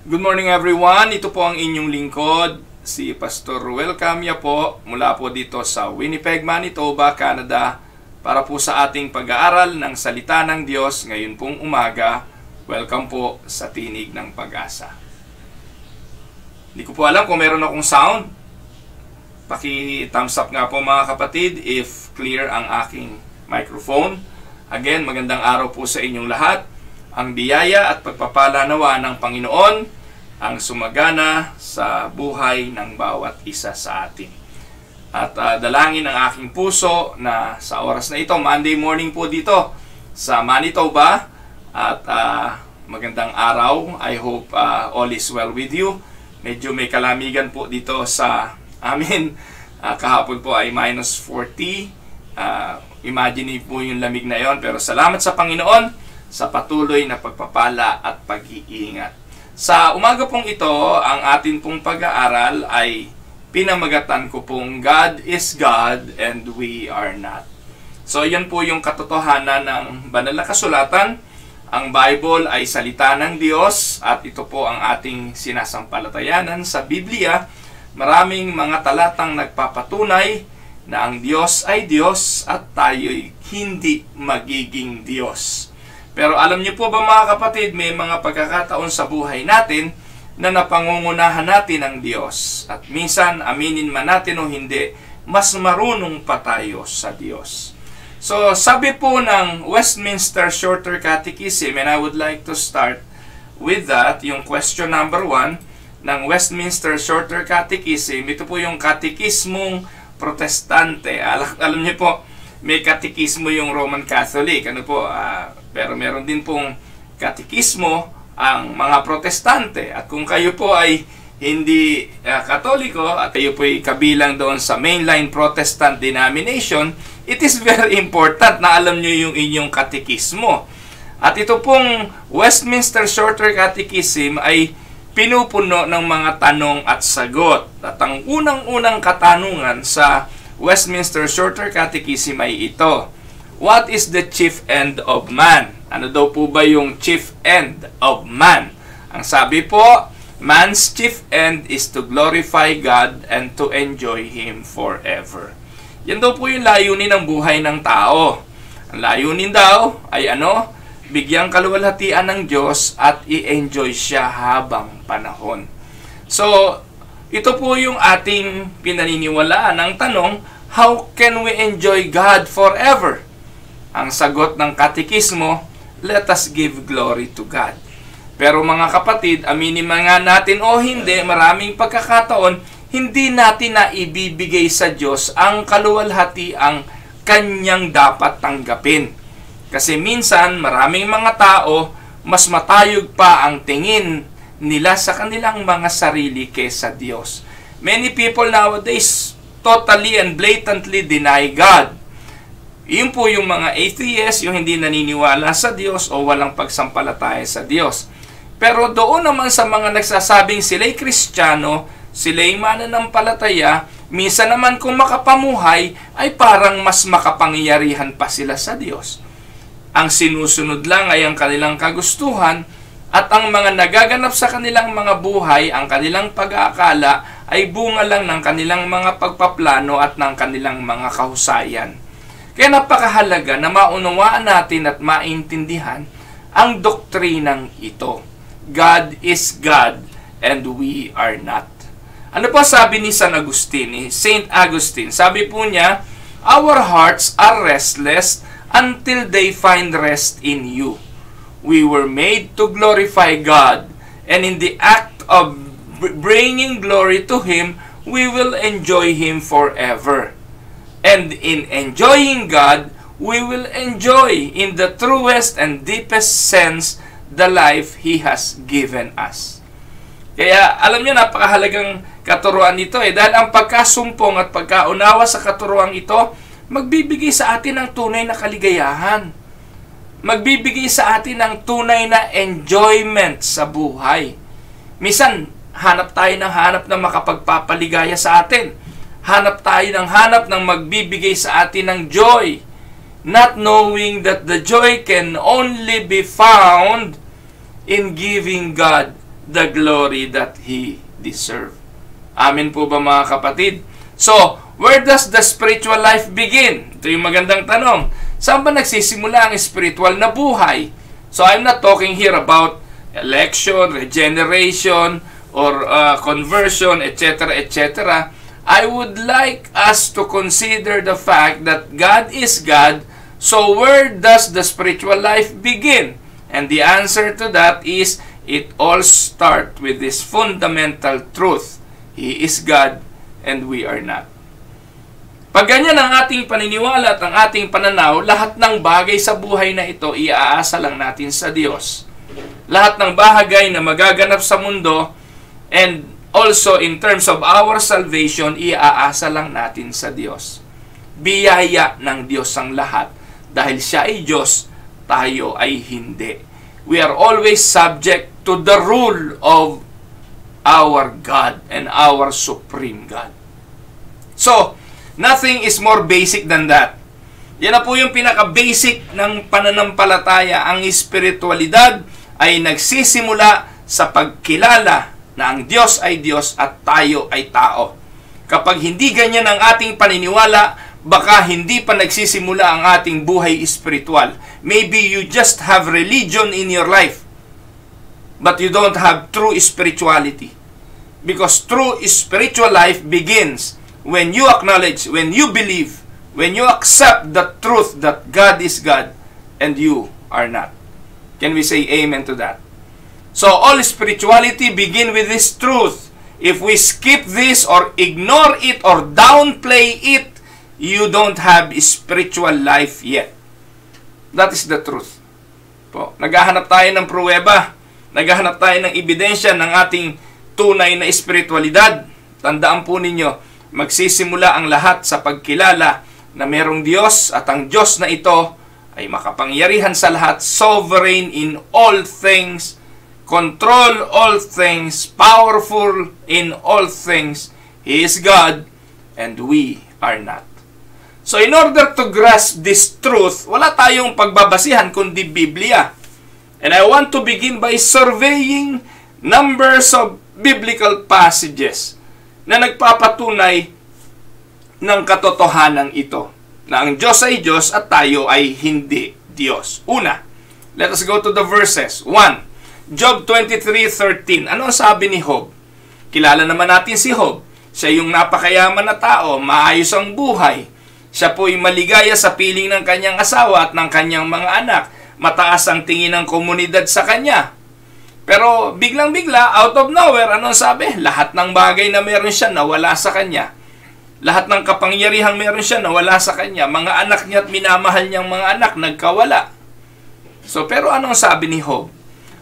Good morning everyone, ito po ang inyong lingkod, si Pastor Ruel Camia po, mula po dito sa Winnipeg, Manitoba, Canada, para po sa ating pag-aaral ng Salita ng Diyos ngayon pong umaga. Welcome po sa Tinig ng Pag-asa. Hindi ko po alam kung meron akong sound. Paki-thumbs up nga po mga kapatid if clear ang aking microphone. Again, magandang araw po sa inyong lahat. Ang biyaya at pagpapala nawa ng Panginoon ang sumagana sa buhay ng bawat isa sa atin. At dalangin ang aking puso na sa oras na ito, Monday morning po dito sa Manitoba. At magandang araw. I hope all is well with you. Medyo may kalamigan po dito sa amin. Kahapon po ay minus 40. Imagine po yung lamig na yon. Pero salamat sa Panginoon sa patuloy na pagpapala at pag-iingat. Sa umaga pong ito, ang atin pong pag-aaral ay pinamagatan ko pong God is God and we are not. So yan po yung katotohanan ng banal na kasulatan. Ang Bible ay salita ng Diyos at ito po ang ating sinasampalatayanan sa Biblia. Maraming mga talatang nagpapatunay na ang Diyos ay Diyos at tayo'y hindi magiging Diyos. Pero alam niyo po ba mga kapatid, may mga pagkakataon sa buhay natin na napangungunahan natin ang Diyos. At minsan, aminin man natin o hindi, mas marunong pa tayo sa Diyos. So, sabi po ng Westminster Shorter Catechism, and I would like to start with that, yung question number 1 ng Westminster Shorter Catechism. Ito po yung katekismong protestante. Alam niyo po, may katekismo yung Roman Catholic. Pero meron din pong katekismo ang mga protestante. At kung kayo po ay hindi katoliko at kayo po ay kabilang doon sa mainline Protestant denomination, it is very important na alam nyo yung inyong katekismo. At ito pong Westminster Shorter Catechism ay pinupuno ng mga tanong at sagot. At ang unang-unang katanungan sa Westminster Shorter Catechism ay ito: what is the chief end of man? Ano daw po ba yung chief end of man? Ang sabi po, man's chief end is to glorify God and to enjoy Him forever. Yan daw po yung layunin ng buhay ng tao. Ang layunin daw ay bigyang kaluwalhatian ng Diyos at i-enjoy siya habang panahon. So, ito po yung ating pinaniniwalaan ng tanong, how can we enjoy God forever? Ang sagot ng katekismo, let us give glory to God. Pero mga kapatid, aminin man nga natin o hindi, maraming pagkakataon, hindi natin na ibibigay sa Diyos ang kaluwalhati ang Kanyang dapat tanggapin. Kasi minsan, maraming mga tao, mas matayog pa ang tingin nila sa kanilang mga sarili kaysa Diyos. Many people nowadays totally and blatantly deny God. Yun po yung mga atheists, yung hindi naniniwala sa Diyos o walang pagsampalataya sa Diyos. Pero doon naman sa mga nagsasabing sila'y Kristiyano, sila'y mananampalataya, minsan naman kung makapamuhay, ay parang mas makapangyarihan pa sila sa Diyos. Ang sinusunod lang ay ang kanilang kagustuhan at ang mga nagaganap sa kanilang mga buhay, ang kanilang pag-aakala, ay bunga lang ng kanilang mga pagpaplano at ng kanilang mga kahusayan. Kaya napakahalaga na maunawaan natin at maintindihan ang doktrinang ito. God is God and we are not. Ano pa sabi ni San Agustin, Saint Augustine? Sabi po niya, our hearts are restless until they find rest in you. We were made to glorify God, and in the act of bringing glory to Him, we will enjoy Him forever. And in enjoying God, we will enjoy in the truest and deepest sense the life He has given us. Kaya alam niyo, napakahalagang katuruan ito dahil ang pagkasumpong at pagkaunawa sa katuruan ito, magbibigay sa atin ng tunay na kaligayahan. Magbibigay sa atin ng tunay na enjoyment sa buhay. Minsan, hanap tayo ng makapagpapaligaya sa atin. Hanap tayo ng magbibigay sa atin ng joy. Not knowing that the joy can only be found in giving God the glory that He deserved. Amen po ba mga kapatid? So, where does the spiritual life begin? Ito yung magandang tanong. Saan ba nagsisimula ang spiritual na buhay? So, I'm not talking here about election, regeneration, or conversion, etc., etc. I would like us to consider the fact that God is God. So, where does the spiritual life begin? And the answer to that is, it all starts with this fundamental truth. He is God and we are not. Pag ganyan ang ating paniniwala at ang ating pananaw, lahat ng bagay sa buhay na ito, iaasa lang natin sa Diyos. Lahat ng bagay na magaganap sa mundo, and also in terms of our salvation, iaasa lang natin sa Diyos. Biyaya ng Diyos ang lahat. Dahil siya ay Diyos, tayo ay hindi. We are always subject to the rule of our God and our supreme God. So, nothing is more basic than that. Yan na po yung pinaka-basic ng pananampalataya. Ang espiritualidad ay nagsisimula sa pagkilala na ang Diyos ay Diyos at tayo ay tao. Kapag hindi ganyan ang ating paniniwala, baka hindi pa nagsisimula ang ating buhay espiritual. Maybe you just have religion in your life, but you don't have true spirituality. Because true spiritual life begins when you acknowledge, when you believe, when you accept the truth that God is God and you are not. Can we say amen to that? So all spirituality begin with this truth. If we skip this or ignore it or downplay it, you don't have spiritual life yet. That is the truth. Po, naghahanap tayo ng pruweba, naghahanap tayo ng ebidensya ng ating tunay na espiritualidad. Tandaan po ninyo, magsisimula ang lahat sa pagkilala na merong Diyos at ang Diyos na ito ay makapangyarihan sa lahat, sovereign in all things, control all things, powerful in all things. He is God and we are not. So in order to grasp this truth, wala tayong pagbabasihan kundi Biblia. And I want to begin by surveying numbers of biblical passages na nagpapatunay ng katotohanan ito, na ang Diyos ay Diyos at tayo ay hindi Diyos. Una, let us go to the verses. 1, Job 23:13. Ano ang sabi ni Job? Kilala naman natin si Job. Siya yung napakayaman na tao, maayos ang buhay. Siya po'y maligaya sa piling ng kanyang asawa at ng kanyang mga anak. Mataas ang tingin ng komunidad sa kanya. Pero biglang-bigla, out of nowhere, anong sabi? Lahat ng bagay na meron siya nawala sa kanya. Lahat ng kapangyarihang meron siya nawala sa kanya. Mga anak niya at minamahal niyang mga anak nagkawala. So, pero anong sabi ni Job?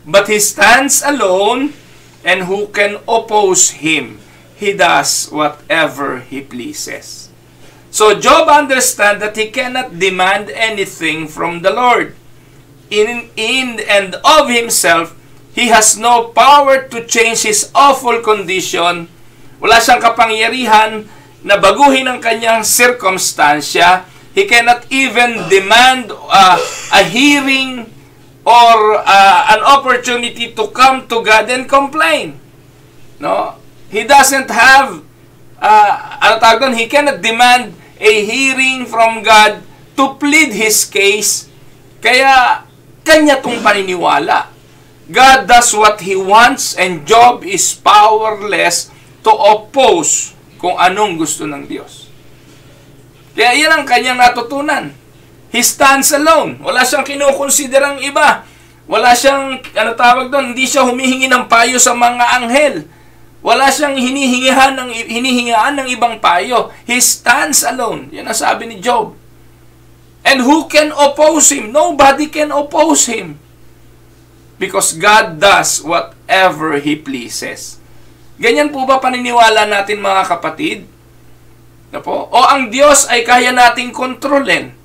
But he stands alone, and who can oppose him? He does whatever he pleases. So Job understands that he cannot demand anything from the Lord. In and of himself, he has no power to change his awful condition. Wala siyang kapangyarihan na baguhin ang kanyang circumstansya. He cannot even demand a hearing or an opportunity to come to God and complain. No? He doesn't have he cannot demand a hearing from God to plead his case. Kaya kanya tong paniniwala. God does what He wants and Job is powerless to oppose kung anong gusto ng Diyos. Kaya yan ang kanyang natutunan. He stands alone. Wala siyang kinukonsiderang iba. Wala siyang, hindi siya humihingi ng payo sa mga anghel. Wala siyang hinihingaan ng ibang payo. He stands alone. Yan ang sabi ni Job. And who can oppose him? Nobody can oppose him. Because God does whatever He pleases. Ganyan po ba paniniwala natin mga kapatid? O ang Diyos ay kaya nating kontrolin.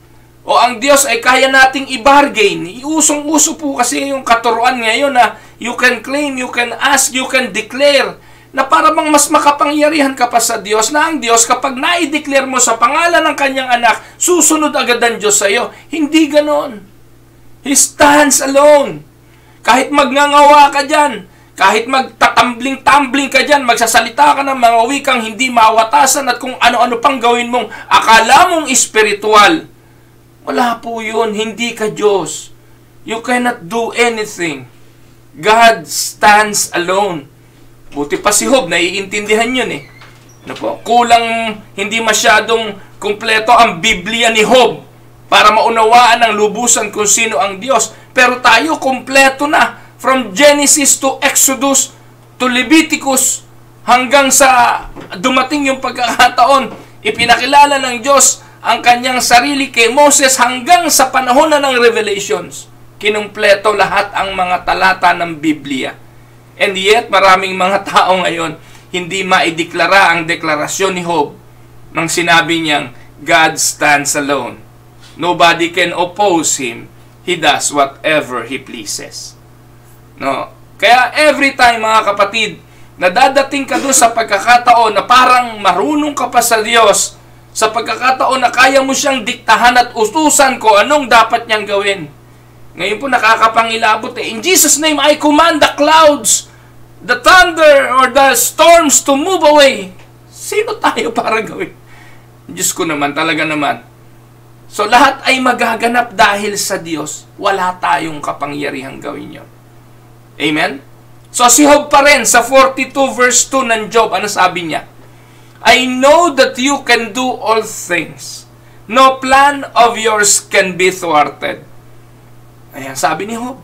O ang Diyos ay kaya nating i-bargain. Usong-uso po kasi yung katuruan ngayon na you can claim, you can ask, you can declare, na para bang mas makapangyarihan ka pa sa Diyos, na ang Diyos kapag na-declare mo sa pangalan ng kanyang anak, susunod agad ang Diyos sa iyo. Hindi ganon. He stands alone. Kahit magngangawa ka dyan, Kahit magtatambling-tambling ka dyan, magsasalita ka ng mga wikang hindi mawatasan at kung ano-ano pang gawin mong akala mong espiritual, wala po yun. Hindi ka Diyos. You cannot do anything. God stands alone. Buti pa si Job, naiintindihan yun eh. Ano po? Kulang, hindi masyadong kumpleto ang Biblia ni Job para maunawaan ng lubusan kung sino ang Diyos. Pero tayo, kumpleto na. From Genesis to Exodus to Leviticus hanggang sa dumating yung pagkakataon, ipinakilala ng Diyos ang kanyang sarili kay Moses hanggang sa panahon na ng Revelations. Kinumpleto lahat ang mga talata ng Biblia. And yet, maraming mga tao ngayon hindi maideklara ang deklarasyon ni Job nang sinabi niyang, God stands alone. Nobody can oppose Him. He does whatever He pleases. No? Kaya every time mga kapatid, na dadating ka doon sa pagkakataon na parang marunong ka pa sa Diyos, sa pagkakataon na kaya mo siyang diktahan at utusan ko anong dapat niyang gawin. Ngayon po nakakapangilabot eh. In Jesus' name, I command the clouds, the thunder, or the storms to move away. Sino tayo para gawin? Diyos ko naman, talaga naman. So lahat ay magaganap dahil sa Diyos. Wala tayong kapangyarihang gawin yon. Amen? So si Job pa rin, sa 42 verse 2 ng Job, ano sabi niya? I know that you can do all things. No plan of yours can be thwarted. Ayan, sabi ni Job.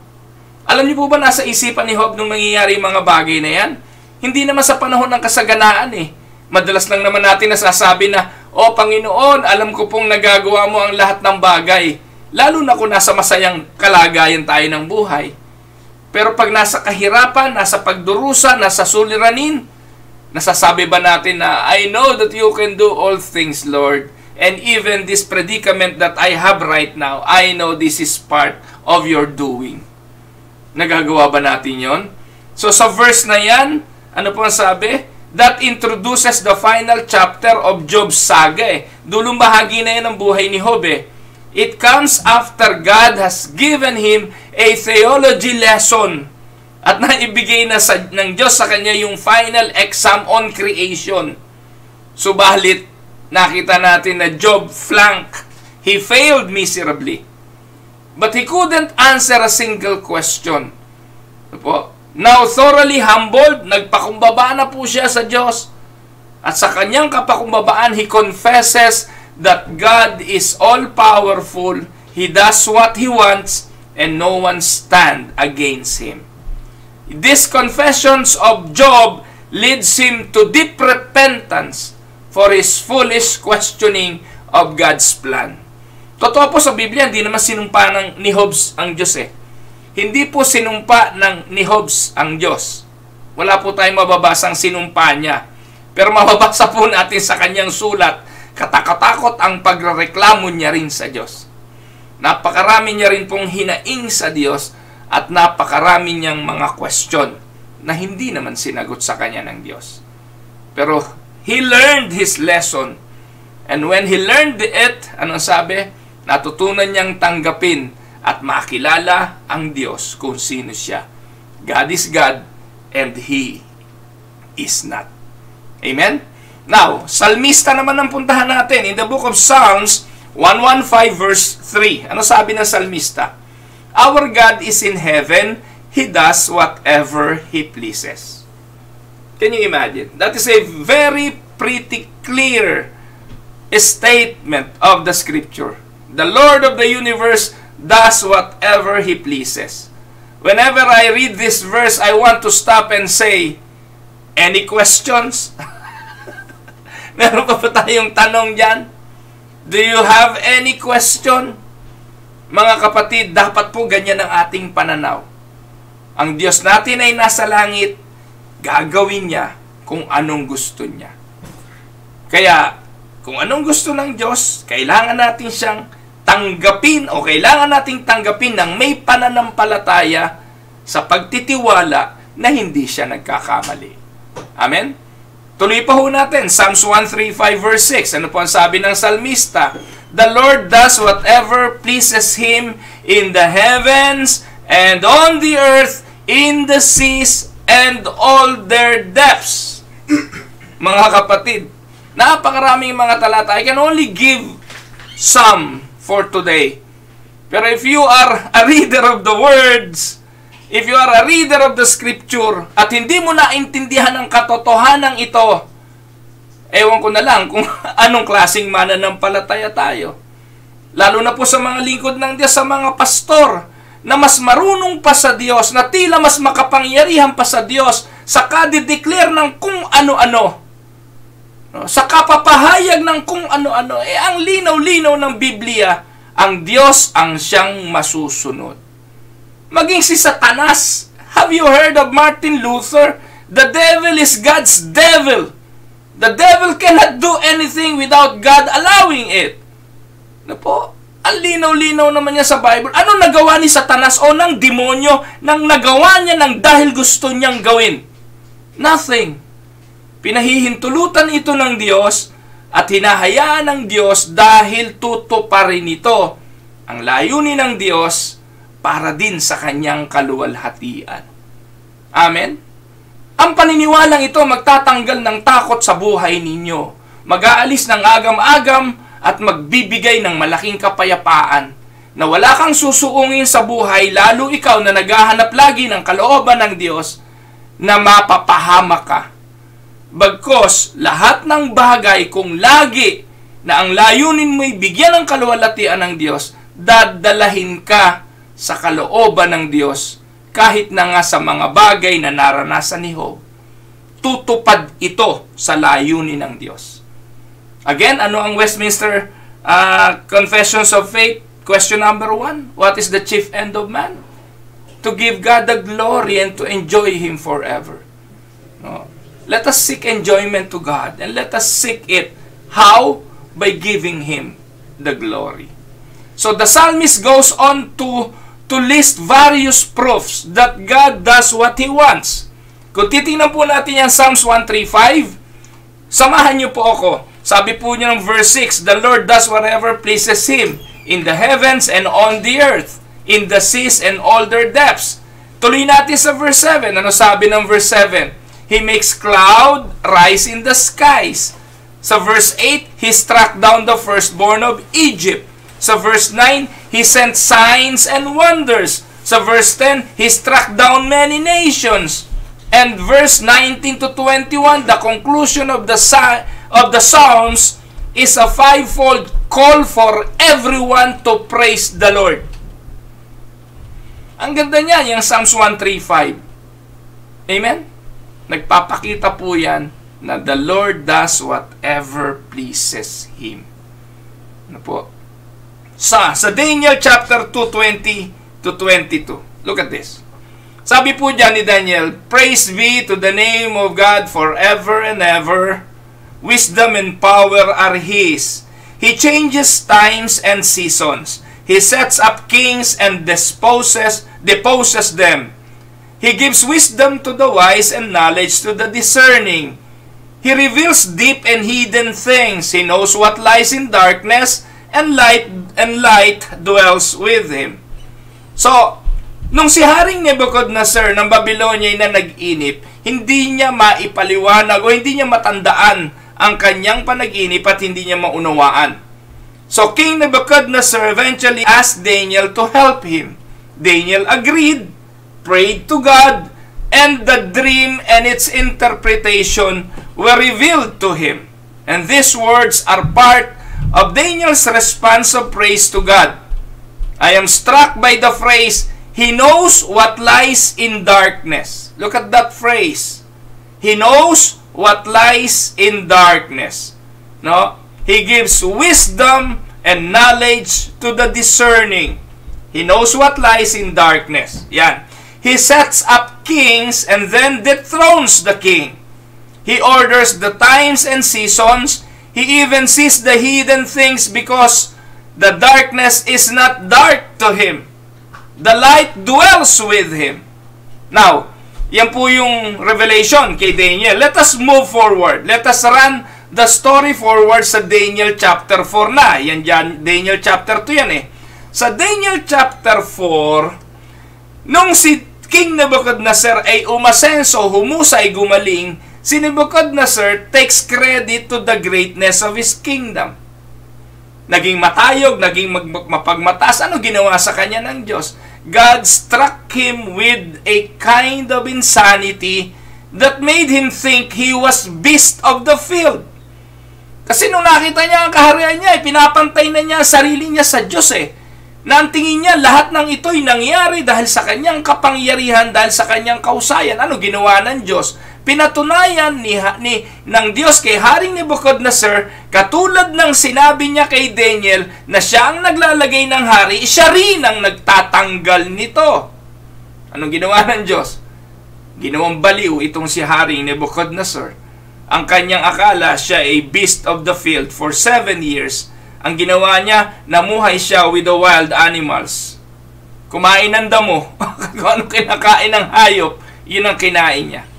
Alam niyo po ba nasa isipan ni Job nung nangyayari mga bagay na yan? Hindi naman sa panahon ng kasaganaan eh. Madalas lang naman natin nasasabi na, O Panginoon, alam ko pong nagagawa mo ang lahat ng bagay. Lalo na kung nasa masayang kalagayan tayo ng buhay. Pero pag nasa kahirapan, nasa pagdurusa, nasa suliranin, nasasabi ba natin na, I know that you can do all things, Lord. And even this predicament that I have right now, I know this is part of your doing. Nagagawa ba natin yon? So sa verse na yan, ano po ang sabi? That introduces the final chapter of Job's saga eh. Dulong bahagi na yan ng buhay ni Job eh. It comes after God has given him a theology lesson at naibigay na ng Diyos sa kanya yung final exam on creation. Subalit, nakita natin na Job flunked. He failed miserably. But he couldn't answer a single question. Now thoroughly humbled, nagpakumbaba na po siya sa Diyos. At sa kanyang kapakumbabaan, he confesses that God is all-powerful, He does what He wants, and no one stand against Him. These confessions of Job leads him to deep repentance for his foolish questioning of God's plan. Totoo po sa Biblia, hindi naman sinumpa ni Job ang Diyos eh. Hindi po sinumpa ni Job ang Diyos. Wala po tayong mababasang sinumpa niya. Pero mababasa po natin sa kanyang sulat, katakatakot ang pagrereklamo niya rin sa Diyos. Napakarami niya rin pong hinaing sa Diyos at napakarami niyang mga question na hindi naman sinagot sa kanya ng Diyos. Pero he learned his lesson. And when he learned it, anong sabi? Natutunan niyang tanggapin at makilala ang Diyos kung sino siya. God is God and He is not. Amen? Now, salmista naman ang puntahan natin. In the book of Psalms 115 verse 3. Ano sabi ng salmista? Our God is in heaven. He does whatever He pleases. Can you imagine? That is a very pretty clear statement of the scripture. The Lord of the universe does whatever He pleases. Whenever I read this verse, I want to stop and say, any questions? Meron pa tayong tanong dyan? Do you have any question? Mga kapatid, dapat po ganyan ang ating pananaw. Ang Diyos natin ay nasa langit, gagawin niya kung anong gusto niya. Kaya, kung anong gusto ng Diyos, kailangan natin siyang tanggapin o kailangan nating tanggapin ng may pananampalataya sa pagtitiwala na hindi siya nagkakamali. Amen? Tuloy pa ho natin, Psalms 135 verse 6. Ano po ang sabi ng salmista? The Lord does whatever pleases Him in the heavens and on the earth, in the seas and all their depths. Mga kapatid, napakaraming mga talata. I can only give some for today. Pero if you are a reader of the words, if you are a reader of the scripture, at hindi mo naintindihan ang katotohanan ito, ewan ko na lang kung anong klaseng mananampalataya tayo. Lalo na po sa mga lingkod ng Diyos, sa mga pastor, na mas marunong pa sa Diyos, na tila mas makapangyarihan pa sa Diyos, sa kadideclare ng kung ano-ano, sa kapapahayag ng kung ano-ano, ang linaw-linaw ng Biblia, ang Diyos ang siyang masusunod. Maging si Satanas, have you heard of Martin Luther? The devil is God's devil. The devil cannot do anything without God allowing it. Na po, ang linaw-linaw naman niya sa Bible. Ano nagawa ni Satanas o ng demonyo nang nagawa niya ng dahil gusto niyang gawin? Nothing. Pinahihintulutan ito ng Diyos at hinahayaan ng Diyos dahil tutuparin ito ang layunin ng Diyos para din sa kanyang kaluwalhatian. Amen? Ang paniniwalang ito magtatanggal ng takot sa buhay ninyo. Mag-aalis ng agam-agam at magbibigay ng malaking kapayapaan na wala kang susuungin sa buhay, lalo ikaw na naghahanap lagi ng kalooban ng Diyos na mapapahamak ka. Bagkos, lahat ng bagay kung lagi na ang layunin mo'y bigyan ng kaluwalhatian ng Diyos, dadalahin ka sa kalooban ng Diyos kahit na nga sa mga bagay na naranasan ni Job. Tutupad ito sa layunin ng Diyos. Again, ano ang Westminster Confessions of Faith? Question number 1. What is the chief end of man? To give God the glory and to enjoy Him forever. No? Let us seek enjoyment to God and let us seek it. How? By giving Him the glory. So the psalmist goes on to list various proofs that God does what He wants. Kung titingnan po natin yung Psalms 135, samahan niyo po ako. Sabi po niya ng verse 6, the Lord does whatever pleases Him in the heavens and on the earth, in the seas and all their depths. Tuloy natin sa verse 7. Ano sabi ng verse 7? He makes cloud rise in the skies. Sa verse 8, He struck down the firstborn of Egypt. Sa verse 9, He sent signs and wonders. Sa verse 10, He struck down many nations. And verse 19 to 21, the conclusion of the Psalms is a fivefold call for everyone to praise the Lord. Ang ganda niya, yung Psalms 135. Amen? Nagpapakita po yan na the Lord does whatever pleases Him. Ano po? Sa Daniel chapter 2:20 to 22. Look at this. Sabi po dyan ni Daniel, praise be to the name of God forever and ever. Wisdom and power are His. He changes times and seasons. He sets up kings and deposes them. He gives wisdom to the wise and knowledge to the discerning. He reveals deep and hidden things. He knows what lies in darkness, and light dwells with Him. So, nung si Haring Nebuchadnezzar ng Babylonia na nag-inip, hindi niya maipaliwanag o hindi niya matandaan ang kanyang panaginip at hindi niya maunawaan. So, King Nebuchadnezzar eventually asked Daniel to help him. Daniel agreed, prayed to God, and the dream and its interpretation were revealed to him. And these words are part of Daniel's response of praise to God. I am struck by the phrase, He knows what lies in darkness. Look at that phrase. He knows what lies in darkness. No? He gives wisdom and knowledge to the discerning. He knows what lies in darkness. Yan. He sets up kings and then dethrones the king. He orders the times and seasons. He even sees the hidden things because the darkness is not dark to him. The light dwells with him. Now, yan po yung revelation kay Daniel. Let us move forward. Let us run the story forward sa Daniel chapter 4 na. Yan dyan, Daniel chapter 2 yan eh. Sa Daniel chapter 4, nung si King Nebuchadnezzar ay umasenso, humusay, gumaling, si Nebuchadnezzar takes credit to the greatness of his kingdom. Naging matayog, naging mapagmataas. Ano ginawa sa kanya ng Diyos? God struck him with a kind of insanity that made him think he was beast of the field. Kasi nung nakita niya ang kaharian niya, pinapantay na niya ang sarili niya sa Diyos na ang tingin niya, lahat ng ito'y nangyari dahil sa kanyang kapangyarihan, dahil sa kanyang kausayan. Ano ginawa ng Diyos? Pinatunayan ng Diyos kay Haring Nebuchadnezzar, katulad ng sinabi niya kay Daniel na siya ang naglalagay ng hari, siya rin ang nagtatanggal nito. Anong ginawa ng Diyos? Ginawang baliw itong si Haring Nebuchadnezzar. Ang kanyang akala siya ay beast of the field for 7 years. Ang ginawa niya, namuhay siya with the wild animals. Kumain ng damo. Kung anong kinakain ng hayop, yun ang kinain niya.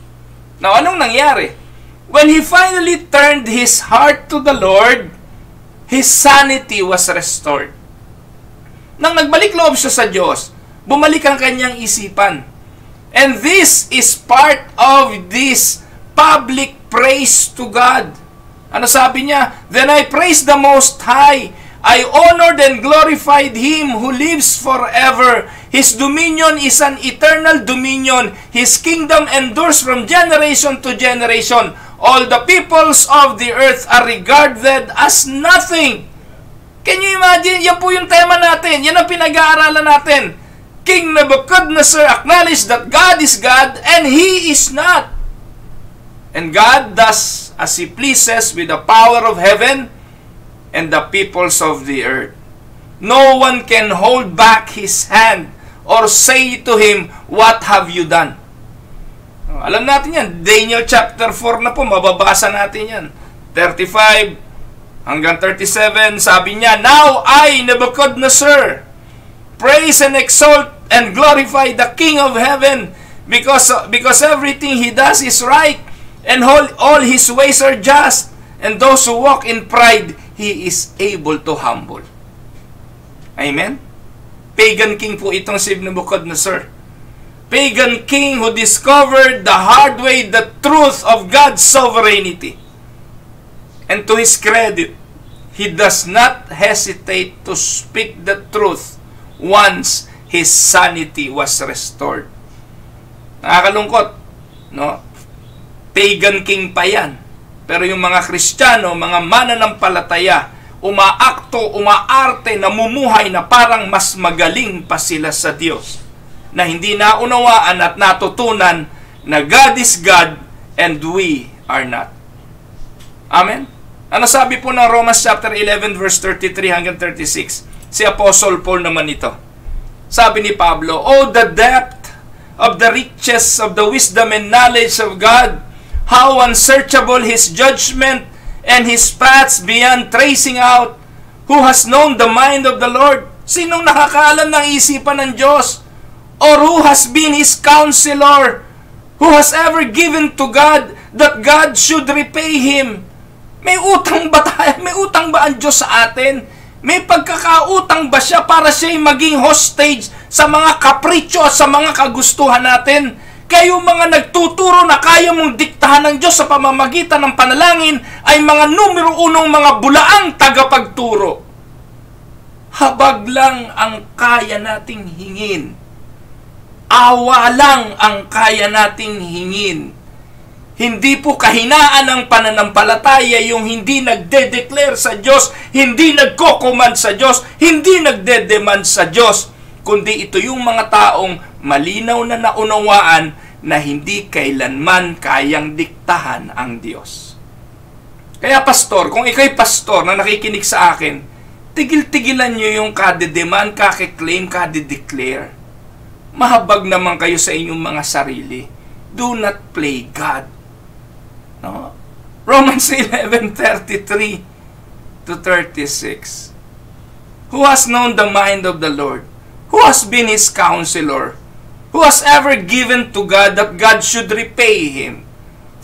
Now, anong nangyari? When he finally turned his heart to the Lord, his sanity was restored. Nang nagbalik loob siya sa Diyos, bumalik ang kanyang isipan. And this is part of this public praise to God. Ano sabi niya? Then I praised the Most High. I honored and glorified Him who lives forever. His dominion is an eternal dominion. His kingdom endures from generation to generation. All the peoples of the earth are regarded as nothing. Can you imagine? Yan po yung tema natin. Yan ang pinag-aaralan natin. King Nebuchadnezzar acknowledged that God is God and He is not. And God does as He pleases with the power of heaven and the peoples of the earth. No one can hold back His hand or say to Him, "What have you done?" Alam natin yan. Daniel chapter 4 na po, mababasa natin yan. 35 hanggang 37, sabi niya, Now I, Nebuchadnezzar, praise and exalt and glorify the King of heaven because everything He does is right and all His ways are just, and those who walk in pride, He is able to humble. Amen? Pagan king po itong si Nebuchadnezzar. Pagan king who discovered the hard way the truth of God's sovereignty. And to his credit, he does not hesitate to speak the truth once his sanity was restored. Nakakalungkot, no? Pagan king pa yan. Pero yung mga Kristiyano, mga mananampalataya, umaarte, namumuhay na parang mas magaling pa sila sa Diyos. Na hindi naunawaan at natutunan na God is God and we are not. Amen? Ano sabi po ng Romans chapter 11 verse 33 hanggang 36? Si Apostle Paul naman ito. Sabi ni Pablo, Oh, the depth of the riches of the wisdom and knowledge of God! How unsearchable His judgment and His paths beyond tracing out! Who has known the mind of the Lord? Sinong nakakaalam ng isipan ng Diyos? Or who has been His counselor? Who has ever given to God that God should repay him? May utang ba tayo? May utang ba ang Diyos sa atin? May pagkakautang ba siya para siya'y maging hostage sa mga kapritsyo at sa mga kagustuhan natin? Kayo mga nagtuturo na kaya mong diktahan ng Diyos sa pamamagitan ng panalangin ay mga numero unong mga bulaang tagapagturo. Habag lang ang kaya nating hingin. Awa lang ang kaya nating hingin. Hindi po kahinaan ng pananampalataya yung hindi nagde-declare sa Diyos, hindi nagko-command sa Diyos, hindi nagde-demand sa Diyos, kundi ito yung mga taong malinaw na naunawaan na hindi kailanman kayang diktahan ang Diyos. Kaya pastor, kung ikaw'y pastor na nakikinig sa akin, tigil-tigilan nyo yung kade-demand, kake-claim, kade-declare. Mahabag naman kayo sa inyong mga sarili. Do not play God. No? Romans 11:33 to 36. Who has known the mind of the Lord? Who has been His counselor? Who has ever given to God that God should repay him?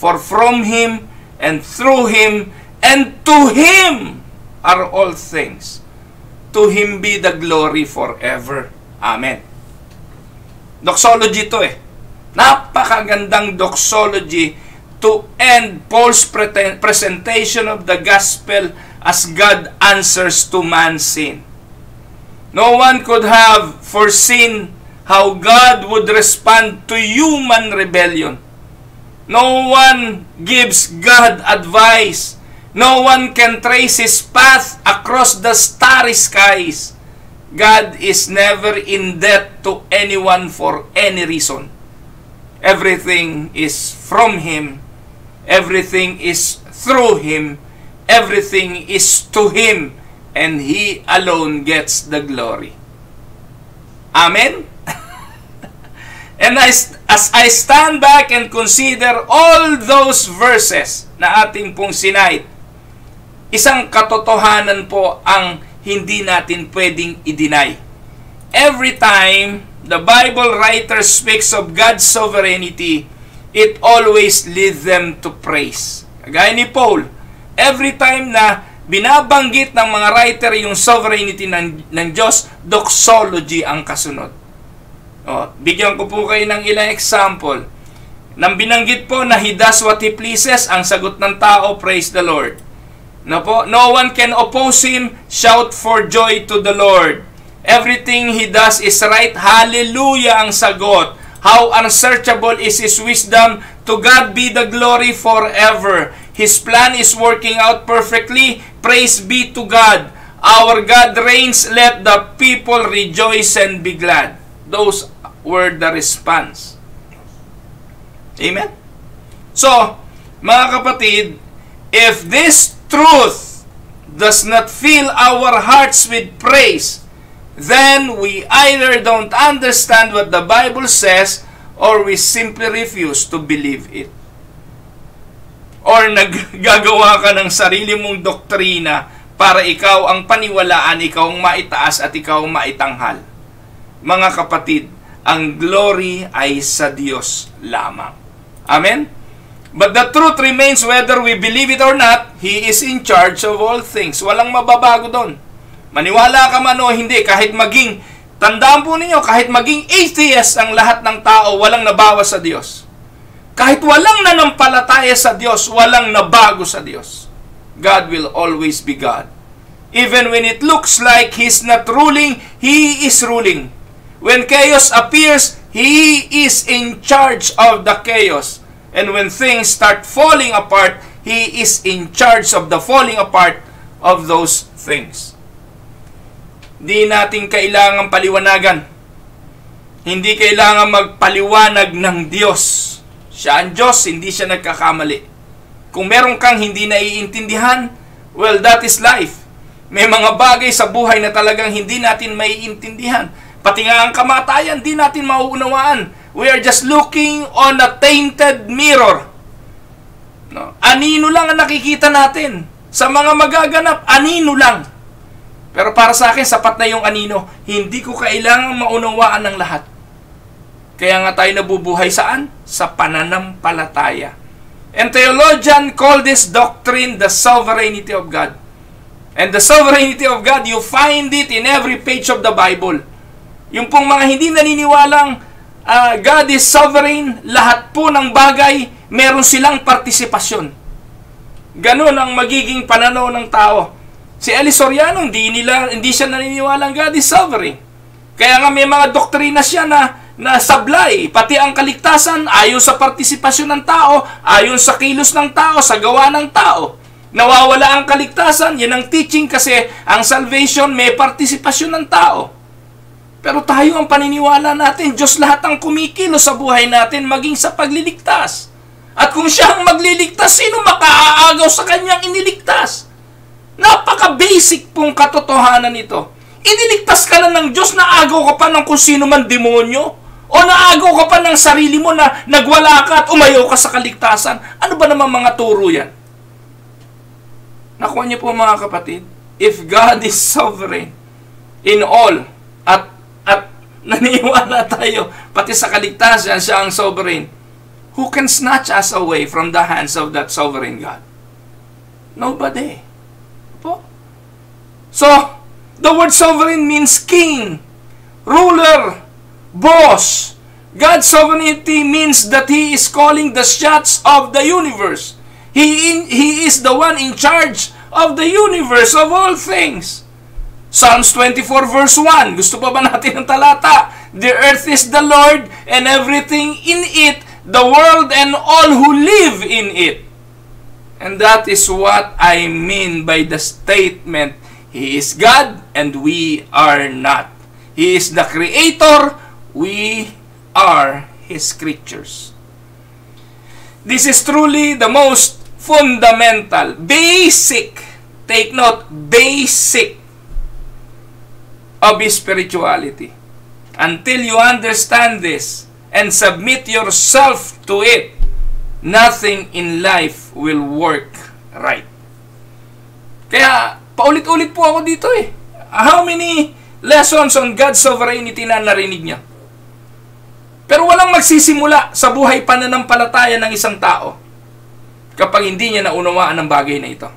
For from Him and through Him and to Him are all things. To Him be the glory forever. Amen. Doxology to eh. Napakagandang doxology to end Paul's presentation of the gospel as God answers to man's sin. No one could have foreseen how God would respond to human rebellion. No one gives God advice. No one can trace His path across the starry skies. God is never in debt to anyone for any reason. Everything is from Him. Everything is through Him. Everything is to Him. And He alone gets the glory. Amen? And as I stand back and consider all those verses na ating pong sinight, isang katotohanan po ang hindi natin pwedeng i-deny. Every time the Bible writer speaks of God's sovereignty, it always leads them to praise. Gaya ni Paul, every time na binabanggit ng mga writer yung sovereignty ng Diyos, doxology ang kasunod. Bigyan ko po kayo ng ilang example. Nang binanggit po na He does what He pleases, ang sagot ng tao, praise the Lord. No one can oppose Him, shout for joy to the Lord. Everything He does is right, hallelujah ang sagot. How unsearchable is His wisdom, to God be the glory forever. His plan is working out perfectly, praise be to God. Our God reigns, let the people rejoice and be glad. Those were the response. Amen? So, mga kapatid, if this truth does not fill our hearts with praise, then we either don't understand what the Bible says or we simply refuse to believe it. Or naggagawa ka ng sarili mong doktrina para ikaw ang paniwalaan, ikaw ang maitaas at ikaw ang maitanghal. Mga kapatid, ang glory ay sa Diyos lamang. Amen? But the truth remains whether we believe it or not, He is in charge of all things. Walang mababago doon. Maniwala ka man o hindi, kahit maging, tandaan po ninyo, kahit maging atheist ang lahat ng tao, walang nabawas sa Diyos. Kahit walang nanampalataya sa Diyos, walang nabago sa Diyos. God will always be God. Even when it looks like He's not ruling, He is ruling. When chaos appears, He is in charge of the chaos. And when things start falling apart, He is in charge of the falling apart of those things. Di natin kailangan paliwanagan. Hindi kailangan magpaliwanag ng Diyos. Siya ang Diyos, hindi siya nagkakamali. Kung meron kang hindi naiintindihan, well, that is life. May mga bagay sa buhay na talagang hindi natin maiintindihan. Pati nga ang kamatayan, di natin mauunawaan. We are just looking on a tainted mirror. No? Anino lang ang nakikita natin. Sa mga magaganap, anino lang. Pero para sa akin, sapat na yung anino. Hindi ko kailangang maunawaan ng lahat. Kaya nga tayo nabubuhay saan? Sa pananampalataya. And theologian call this doctrine the sovereignty of God. And the sovereignty of God, you find it in every page of the Bible. Yung pong mga hindi naniniwalang God is sovereign, lahat po ng bagay, meron silang partisipasyon. Ganon ang magiging pananaw ng tao. Si Eli Soriano, hindi siya naniniwalang God is sovereign. Kaya nga may mga doktrina siya na sablay, pati ang kaligtasan, ayon sa partisipasyon ng tao, ayon sa kilos ng tao, sa gawa ng tao. Nawawala ang kaligtasan, yan ang teaching kasi ang salvation may partisipasyon ng tao. Pero tayo ang paniniwala natin, Diyos lahat ang kumikilos sa buhay natin maging sa pagliligtas. At kung siya ang magliligtas, sino makaaagaw sa kanyang iniligtas? Napaka-basic pong katotohanan ito. Iniligtas ka na ng Diyos, naagaw ka pa ng kung sino man demonyo? O naagaw ka pa ng sarili mo na nagwala ka at umayaw ka sa kaligtasan? Ano ba naman mga turo yan? Nakuha niyo po mga kapatid, if God is sovereign in all, at naniwala tayo, pati sa kaligtasan, siya ang sovereign, who can snatch us away from the hands of that sovereign God? Nobody. Po? So, the word sovereign means king, ruler, boss, God's sovereignty means that He is calling the shots of the universe. He is the one in charge of the universe, of all things. Psalms 24 verse 1. Gusto pa ba natin ang talata? The earth is the Lord and everything in it, the world and all who live in it. And that is what I mean by the statement, He is God and we are not. He is the Creator, we are His creatures. This is truly the most fundamental, basic, take note, basic of spirituality. Until you understand this and submit yourself to it, nothing in life will work right. Kaya, paulit-ulit po ako dito eh. How many lessons on God's sovereignty na narinig niya? Pero walang magsisimula sa buhay pananampalataya ng isang tao kapag hindi niya naunawaan ang bagay na ito.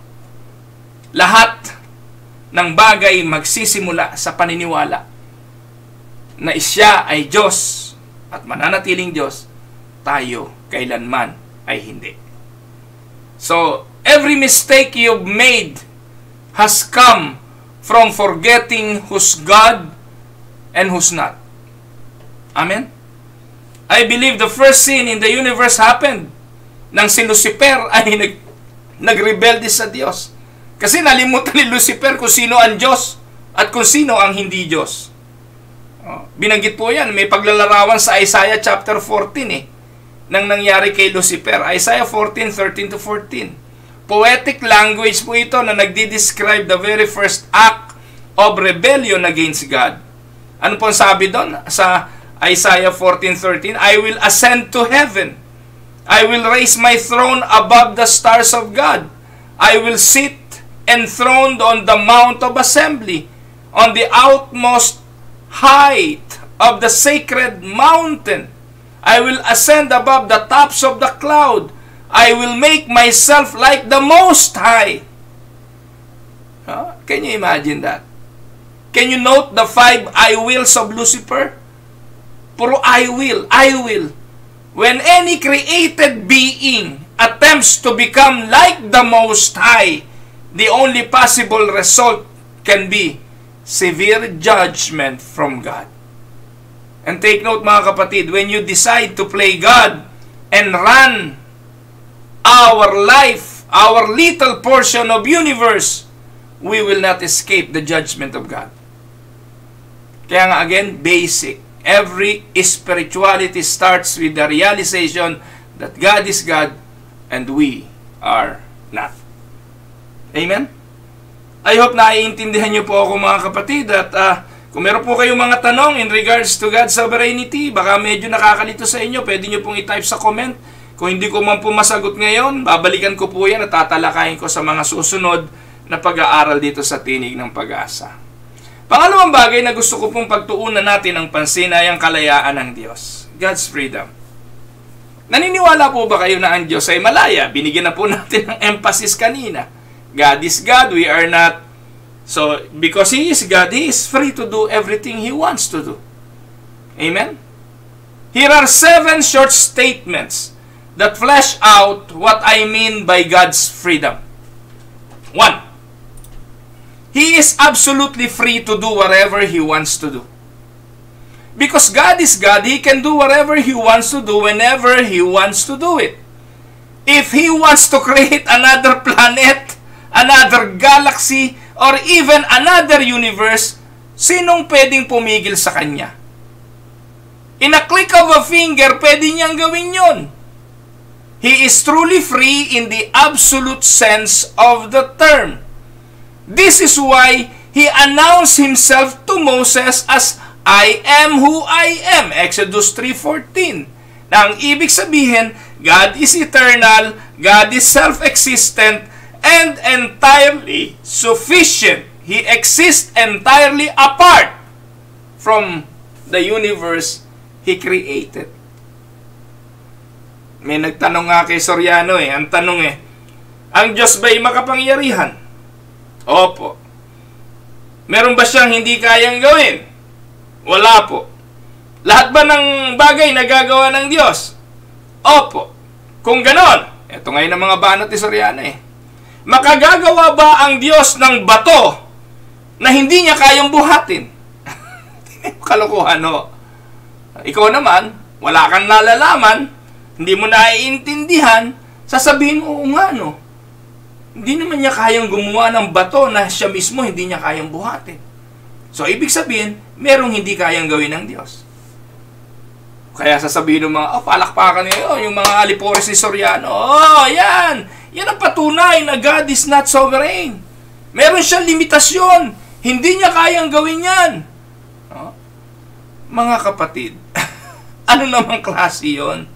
Lahat ng bagay magsisimula sa paniniwala na siya ay Diyos at mananatiling Diyos, tayo kailanman ay hindi. So, every mistake you've made has come from forgetting who's God and who's not. Amen? I believe the first sin in the universe happened nang si Lucifer ay nagrebelde sa Diyos. Kasi nalimutan ni Lucifer kung sino ang Diyos at kung sino ang hindi Diyos. Binanggit po yan, may paglalarawan sa Isaiah chapter 14 nang nangyari kay Lucifer. Isaiah 14:13-14. Poetic language po ito na nagdi-describe the very first act of rebellion against God. Ano po sabi doon sa Isaiah 14:13? I will ascend to heaven. I will raise my throne above the stars of God. I will sit enthroned on the mount of assembly, on the outmost height of the sacred mountain. I will ascend above the tops of the cloud. I will make myself like the Most High. Can you imagine that? Can you note the 5 I wills of Lucifer? Puro I will, I will. When any created being attempts to become like the Most High, the only possible result can be severe judgment from God. And take note mga kapatid, when you decide to play God and run our life, our little portion of universe, we will not escape the judgment of God. Kaya nga again, basic. Every spirituality starts with the realization that God is God and we are not. Amen? I hope naiintindihan niyo po ako mga kapatid at kung meron po kayong mga tanong in regards to God's sovereignty, baka medyo nakakalito sa inyo, pwede niyo pong i-type sa comment. Kung hindi ko man po masagot ngayon, babalikan ko po yan at tatalakayin ko sa mga susunod na pag-aaral dito sa Tinig ng Pag-asa. Pangalawang bagay na gusto ko pong pagtuunan natin ang pansin ay ang kalayaan ng Diyos. God's freedom. Naniniwala po ba kayo na ang Diyos ay malaya? Binigyan na po natin ng emphasis kanina. God is God, we are not. So, because He is God, He is free to do everything He wants to do. Amen? Here are 7 short statements that flesh out what I mean by God's freedom. 1. He is absolutely free to do whatever He wants to do. Because God is God, He can do whatever He wants to do whenever He wants to do it. If He wants to create another planet, another galaxy, or even another universe, sinong pwedeng pumigil sa Kanya? In a click of a finger, pwede niyang gawin yon. He is truly free in the absolute sense of the term. This is why He announced Himself to Moses as, I am who I am. Exodus 3:14. Na ang ibig sabihin, God is eternal, God is self-existent, and entirely sufficient. He exists entirely apart from the universe He created. May nagtanong nga kay Soriano ang tanong ang Diyos ba'y makapangyarihan? Opo. Meron ba siyang hindi kayang gawin? Wala po. Lahat ba ng bagay nagagawa ng Diyos? Opo. Kung ganon, ito ngayon ang mga banat ni Soriano makagagawa ba ang Diyos ng bato na hindi niya kayang buhatin? Kalokohan, no? Ikaw naman, wala kang nalalaman, hindi mo naiintindihan, sasabihin mo, nga, no? Hindi naman niya kayang gumawa ng bato na siya mismo hindi niya kayang buhatin. So, ibig sabihin, merong hindi kayang gawin ng Diyos. Kaya sasabihin ng mga, palakpakan niyo, yung mga alipores ni Soriano, yan! Yan ang patunay na God is not sovereign. Meron siyang limitasyon. Hindi niya kayang gawin yan. Mga kapatid, ano namang klase yun?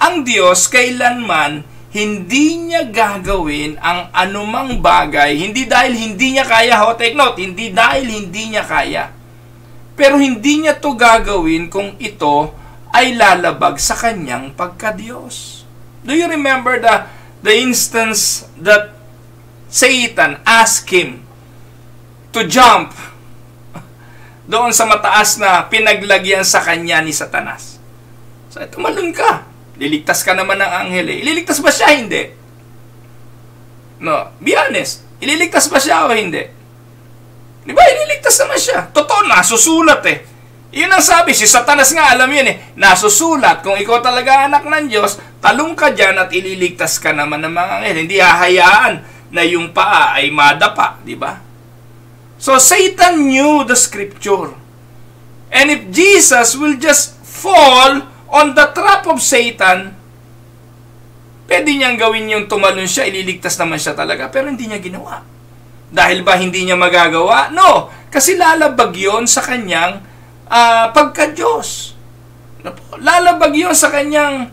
Ang Diyos kailanman hindi niya gagawin ang anumang bagay, hindi dahil hindi niya kaya, take note, hindi dahil hindi niya kaya. Pero hindi niya to gagawin kung ito ay lalabag sa kanyang pagka-Diyos. Do you remember the instance that Satan asked him to jump doon sa mataas na pinaglagyan sa kanya ni Satanas? So, tumalon ka. Liligtas ka naman ng anghel Ililigtas ba siya? Hindi. No, be honest. Ililigtas ba siya o hindi? Di ba? Ililigtas naman siya. Totoo, nasusulat Yun ang sabi. Si Satanas nga, alam yun nasusulat. Kung ikaw talaga anak ng Diyos, talong ka dyan at ililigtas ka naman ng mga anghel. Hindi hahayaan na yung paa ay madapa. Di ba? So, Satan knew the scripture. And if Jesus will just fall on the trap of Satan, pwede niyang gawin yung tumalon siya, ililigtas naman siya talaga, pero hindi niya ginawa. Dahil ba hindi niya magagawa? No, kasi lalabag yon sa kanyang pagka-Diyos. Lalabag yon sa kanyang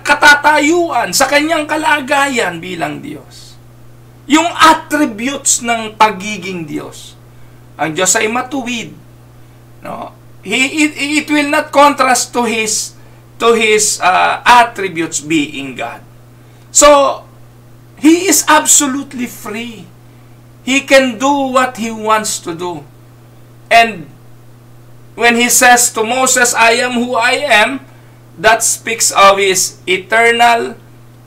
katatayuan, sa kanyang kalagayan bilang Diyos. Yung attributes ng pagiging Diyos. Ang Diyos ay matuwid. No? It will not contrast to his attributes being God. So, he is absolutely free. He can do what he wants to do. And when he says to Moses, I am who I am, that speaks of his eternal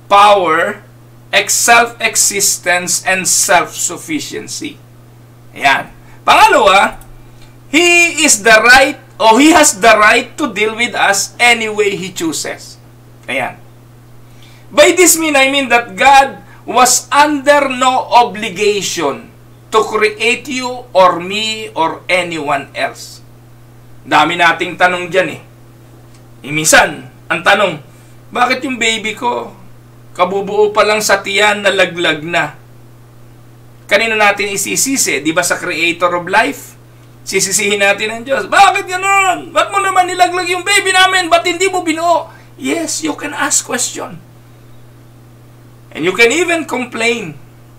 power, self-existence, and self-sufficiency. Ayan. Pangalawa, he has the right to deal with us any way he chooses. Ayan. By this I mean that God was under no obligation to create you or me or anyone else. Dami nating tanong dyan Minsan, ang tanong, bakit yung baby ko, kabubuo pa lang sa tiyan, nalaglag na? Kanina natin isisisi, di ba sa creator of life? Sisisihin natin ang Diyos. Bakit gano'n? Ba't mo naman nilaglag yung baby namin? Ba't hindi mo binuo? Yes, you can ask question. And you can even complain.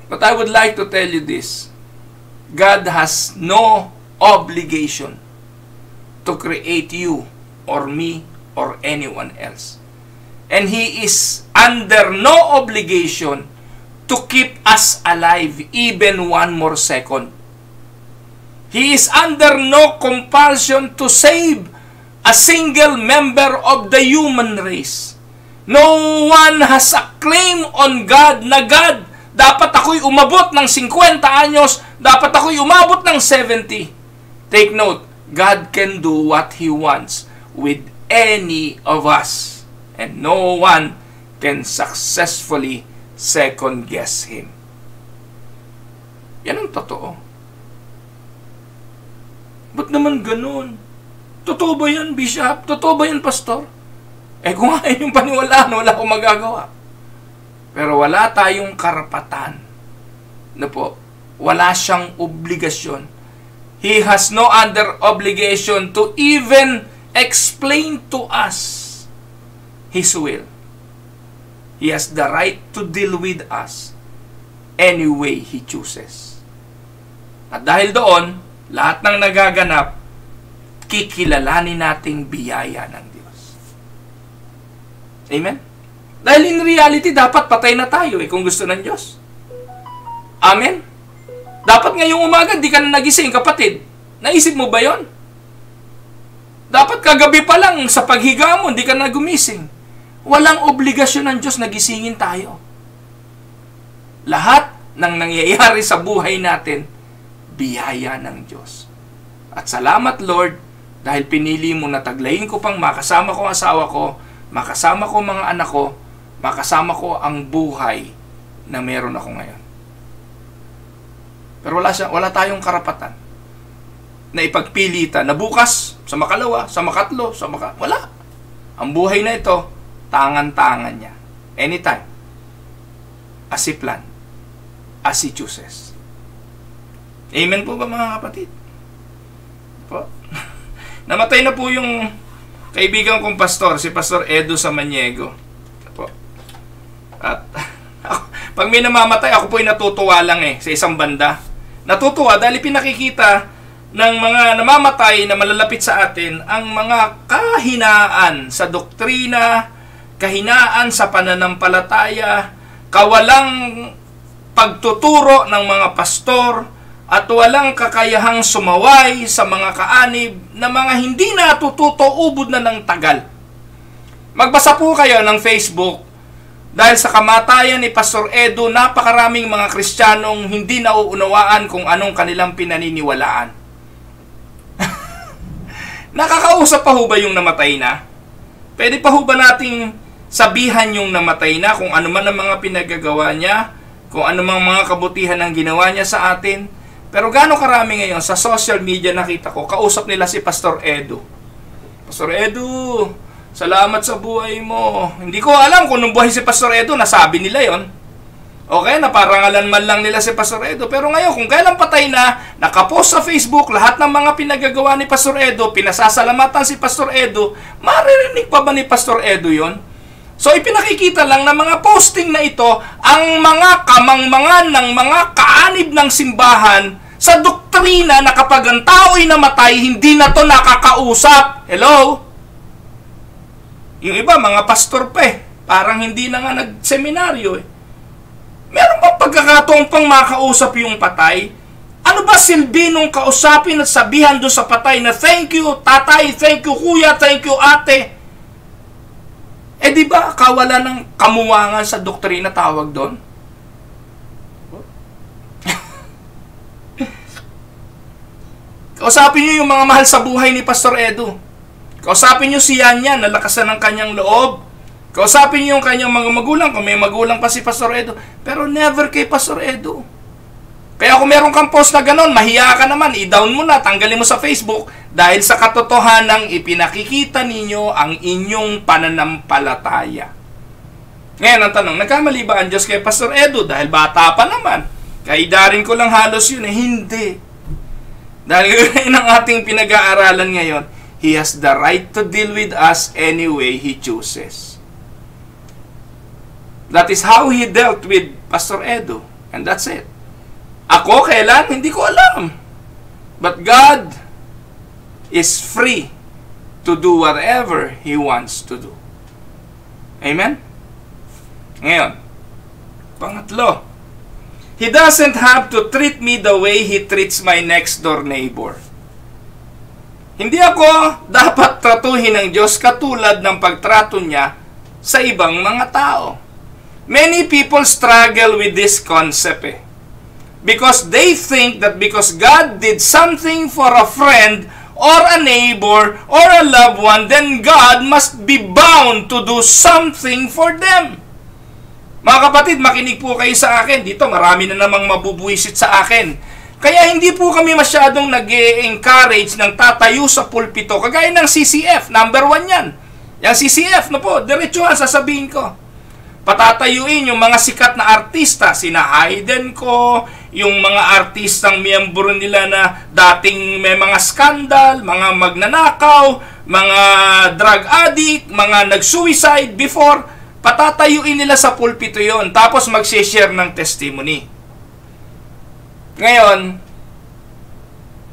But I would like to tell you this. God has no obligation to create you or me or anyone else. And He is under no obligation to keep us alive even one more second. He is under no compulsion to save a single member of the human race. No one has a claim on God na God, dapat ako'y umabot ng 50 anyos, dapat ako'y umabot ng 70. Take note, God can do what He wants with any of us. And no one can successfully second guess Him. Yan ang totoo. Ba't naman ganun? Totoo ba yan, Bishop? Totoo ba yan, Pastor? Kung ayaw yung paniwalaan, wala akong magagawa. Pero wala tayong karapatan. Wala siyang obligasyon. He has no other obligation to even explain to us His will. He has the right to deal with us any way He chooses. At dahil doon, lahat ng nagaganap, kikilalanin nating biyaya ng Diyos. Amen? Dahil in reality, dapat patay na tayo kung gusto ng Diyos. Amen? Dapat ngayong umaga, di ka na nagising, kapatid. Naisip mo ba yon? Dapat kagabi pa lang sa paghiga mo, hindi ka na gumising. Walang obligasyon ng Diyos na gisingin tayo. Lahat ng nangyayari sa buhay natin, biyaya ng Diyos. At salamat Lord, dahil pinili mo na taglayin ko pang makasama ko ang asawa ko, makasama ko mga anak ko, makasama ko ang buhay na meron ako ngayon. Pero wala tayong karapatan na ipagpilitan na bukas, sa makalawa, sa makatlo, wala. Ang buhay na ito, tangan-tangan niya. Anytime. As he plan. As he chooses. Amen po ba mga kapatid? Po. Namatay na po yung kaibigan kong pastor, si Pastor Edo Samaniego. Po. At pag may namamatay, ako po ay natutuwa lang sa isang banda. Natutuwa dahil pinakikita ng mga namamatay na malalapit sa atin ang mga kahinaan sa doktrina, kahinaan sa pananampalataya, kawalang pagtuturo ng mga pastor, at walang kakayahang sumaway sa mga kaanib na mga hindi natututo, ubod na ng tagal. Magbasa po kayo ng Facebook dahil sa kamatayan ni Pastor Edo, napakaraming mga Kristiyanong hindi nauunawaan kung anong kanilang pinaniniwalaan. Nakakausap pa ho ba yung namatay na? Pwede pa ho ba nating sabihan yung namatay na kung ano man ang mga pinagagawa niya, kung ano man mga kabutihan ang ginawa niya sa atin? Pero gaano karami ngayon sa social media nakita ko, kausap nila si Pastor Edo. Pastor Edo, salamat sa buhay mo. Hindi ko alam kung nung buhay si Pastor Edo, nasabi nila yon. Okay, naparangalan man lang nila si Pastor Edo. Pero ngayon, kung kailan patay na, nakapost sa Facebook, lahat ng mga pinagagawa ni Pastor Edo, pinasasalamatan si Pastor Edo, maririnig pa ba ni Pastor Edo yon? So, ipinakikita lang na mga posting na ito, ang mga kamangmangan ng mga kaanib ng simbahan sa doktrina na kapag ang tao'y namatay, hindi na to nakakausap. Hello? Yung iba, mga pastor pa parang hindi na nga nagseminaryo Meron bang pagkakataong pang makausap yung patay? Ano ba silbi nung kausapin at sabihan doon sa patay na thank you tatay, thank you kuya, thank you ate? Di ba kawalan ng kamuwangan sa doktrina tawag doon? Kausapin niyo yung mga mahal sa buhay ni Pastor Edo. Kausapin niyo si Yanya, nalakasan ng kanyang loob. Kausapin niyo yung kanyang mga magulang, kung may magulang pa si Pastor Edo. Pero never kay Pastor Edo. Kaya kung meron kang post na ganon, mahiya ka naman, i-down mo na, tanggalin mo sa Facebook, dahil sa katotohanang ipinakikita ninyo ang inyong pananampalataya. Ngayon ang tanong, nagkamali ba ang Diyos kay Pastor Edo? Dahil bata pa naman. Kaidarin ko lang halos yun Hindi. Dahil yun ang ating pinag-aaralan ngayon, He has the right to deal with us any way He chooses. That is how He dealt with Pastor Edo. And that's it. Ako, kailan? Hindi ko alam. But God is free to do whatever He wants to do. Amen? Ngayon, pangatlo, He doesn't have to treat me the way He treats my next door neighbor. Hindi ako dapat tratuhin ng Diyos katulad ng pagtrato niya sa ibang mga tao. Many people struggle with this concept because they think that because God did something for a friend or a neighbor or a loved one, then God must be bound to do something for them. Mga kapatid, makinig po kayo sa akin. Dito marami na namang mabubuisit sa akin. Kaya hindi po kami masyadong nag-encourage ng tatayo sa pulpito. Kagaya ng CCF, number 1 yan. Yung CCF na po, diretsuhan sasabihin ko. Patatayuin yung mga sikat na artista, sina Hayden ko, yung mga artistang miyembro nila na dating may mga skandal, mga magnanakaw, mga drug addict, mga nag-suicide before, patatayuin nila sa pulpito yon, tapos mag-share ng testimony. Ngayon,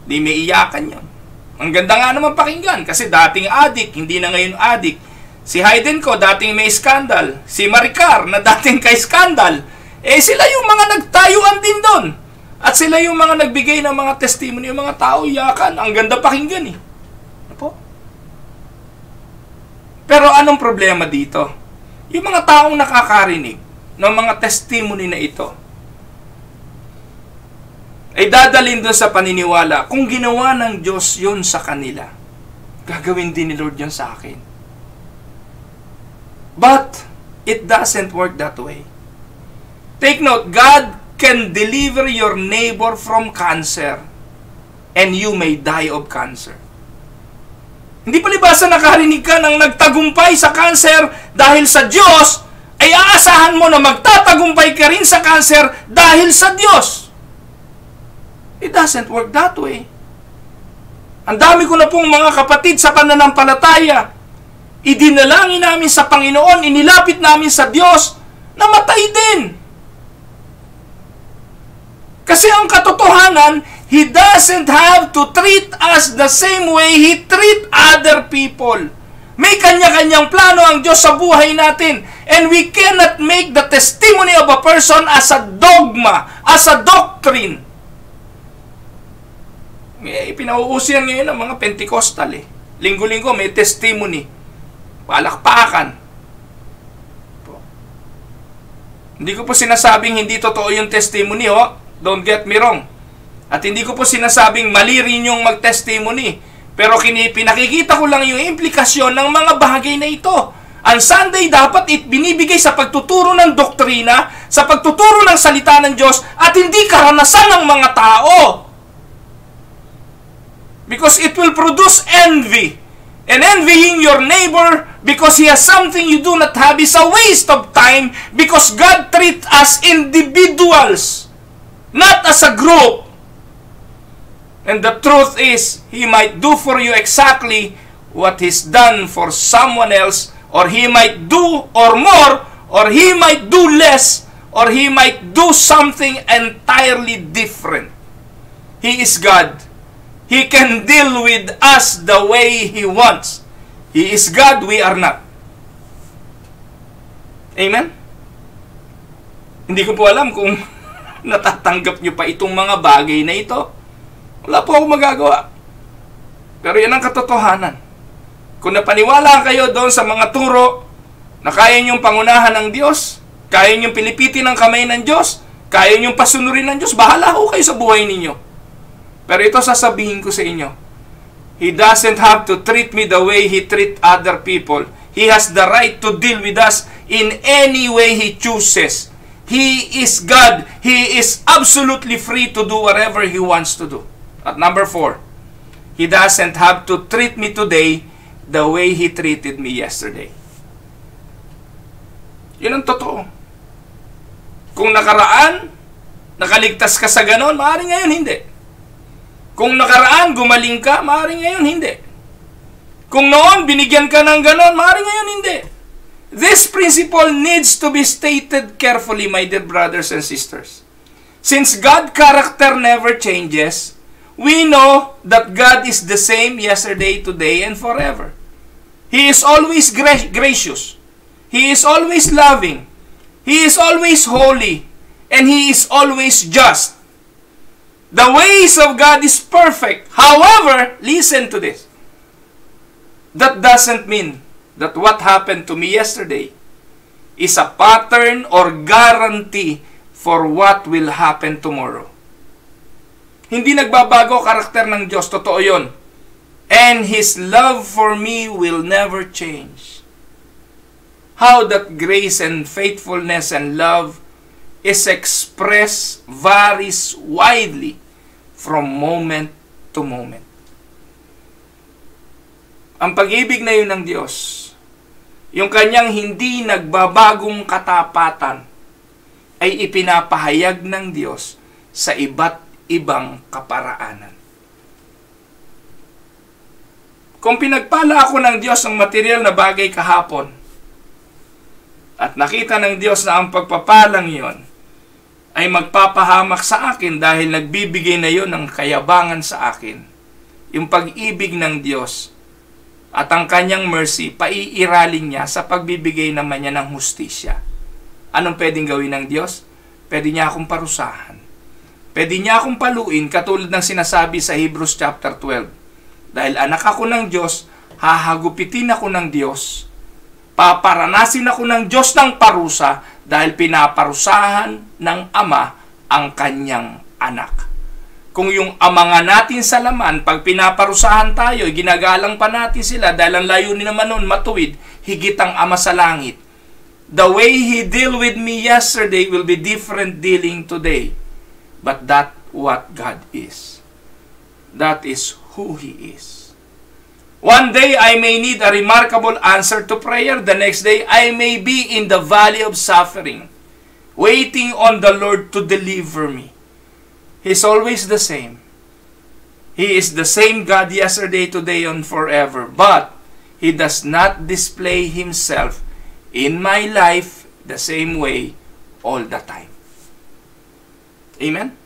di may iyakan yon. Ang ganda nga naman pakinggan, kasi dating addict, hindi na ngayon addict. Si Hayden ko, dating may skandal. Si Maricar, na dating kay skandal. Sila yung mga nagtayuan din doon. At sila yung mga nagbigay ng mga testimony, yung mga tao iyakan. Ang ganda pakinggan Ano po? Pero anong problema dito? Yung mga taong nakakarinig ng mga testimony na ito, ay dadalhin doon sa paniniwala, kung ginawa ng Diyos yun sa kanila, gagawin din ni Lord yun sa akin. But, it doesn't work that way. Take note, God can deliver your neighbor from cancer and you may die of cancer. Hindi palibasa nakarinig ka ng nagtagumpay sa cancer dahil sa Diyos, ay aasahan mo na magtatagumpay ka rin sa cancer dahil sa Diyos. It doesn't work that way. Ang dami ko na pong mga kapatid sa pananampalataya, idinalangin namin sa Panginoon, inilapit namin sa Diyos, namatay din. Kasi ang katotohanan, He doesn't have to treat us the same way He treat other people. May kanya-kanyang plano ang Diyos sa buhay natin. And we cannot make the testimony of a person as a dogma, as a doctrine. Pinauuso yan ngayon ng mga Pentecostal eh. Linggo-linggo may testimony. Palakpakan. Hindi ko po sinasabing hindi totoo yung testimony, Don't get me wrong. At hindi ko po sinasabing mali rin yung mag-testimony. Pero pinakikita ko lang yung implikasyon ng mga bagay na ito. Ang Sunday dapat binibigay sa pagtuturo ng doktrina, sa pagtuturo ng salita ng Diyos, at hindi karanasan ng mga tao. Because it will produce envy. And envying your neighbor because he has something you do not have is a waste of time, because God treats us individuals, not as a group. And the truth is, He might do for you exactly what He's done for someone else, or He might do or more, or He might do less, or He might do something entirely different. He is God. He can deal with us the way He wants. He is God, we are not. Amen? Hindi ko po alam kung natatanggap nyo pa itong mga bagay na ito. Wala po akong magagawa. Pero yan ang katotohanan. Kung napaniwala kayo doon sa mga turo na kaya niyong pangunahan ng Diyos, kaya niyong pilipitin ang kamay ng Diyos, kaya niyong pasunurin ng Diyos, bahala ho kayo sa buhay ninyo. Pero ito sasabihin ko sa inyo, He doesn't have to treat me the way He treat other people. He has the right to deal with us in any way He chooses. He is God. He is absolutely free to do whatever He wants to do. At number 4, He doesn't have to treat me today the way He treated me yesterday. Yun ang totoo. Kung nakaraan, nakaligtas ka sa ganon, maaaring ngayon hindi. Kung nakaraan, gumaling ka, maaaring ngayon hindi. Kung noon, binigyan ka ng ganon, maaaring ngayon hindi. This principle needs to be stated carefully, my dear brothers and sisters. Since God's character never changes, we know that God is the same yesterday, today, and forever. He is always gracious. He is always loving. He is always holy. And He is always just. The ways of God is perfect. However, listen to this. That doesn't mean that what happened to me yesterday is a pattern or guarantee for what will happen tomorrow. Hindi nagbabago karakter ng Diyos. Totoo yun. And His love for me will never change. How that grace and faithfulness and love is expressed varies widely from moment to moment. Ang pag-ibig na yun ng Diyos, yung kanyang hindi nagbabagong katapatan, ay ipinapahayag ng Diyos sa iba't ibang kaparaanan. Kung pinagpala ako ng Diyos ng material na bagay kahapon, at nakita ng Diyos na ang pagpapalang yon ay magpapahamak sa akin dahil nagbibigay na yon ng kayabangan sa akin, yung pag-ibig ng Diyos at ang kanyang mercy, paiiralin niya sa pagbibigay naman niya ng hustisya. Anong pwedeng gawin ng Diyos? Pwede niya akong parusahan. Pwede niya akong paluin katulad ng sinasabi sa Hebrews chapter 12. Dahil anak ako ng Diyos, hahagupitin ako ng Diyos Paparanasin ako ng Diyos ng parusa dahil pinaparusahan ng Ama ang kanyang anak. Kung yung ama nga natin sa laman, pag pinaparusahan tayo, ginagalang pa natin sila dahil ang layunin naman nun matuwid, higit ang Ama sa langit. The way He deal with me yesterday will be different dealing today. But that's what God is. That is who He is. One day, I may need a remarkable answer to prayer. The next day, I may be in the valley of suffering, waiting on the Lord to deliver me. He's always the same. He is the same God yesterday, today, and forever. But He does not display Himself in my life the same way all the time. Amen?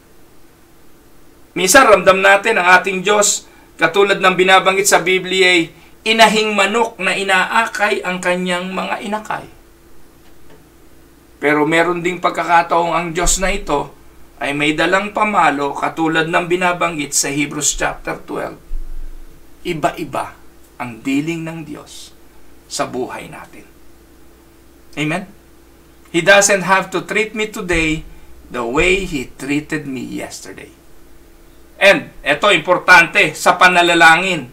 Minsan ramdam natin ang ating Diyos, katulad ng binabanggit sa Biblia, ay inahing manok na inaakay ang kanyang mga inakay. Pero meron ding pagkakataong ang Diyos na ito ay may dalang pamalo, katulad ng binabanggit sa Hebrews chapter 12. Iba-iba ang dealing ng Diyos sa buhay natin. Amen? He doesn't have to treat me today the way He treated me yesterday. And, eto importante, sa panalangin,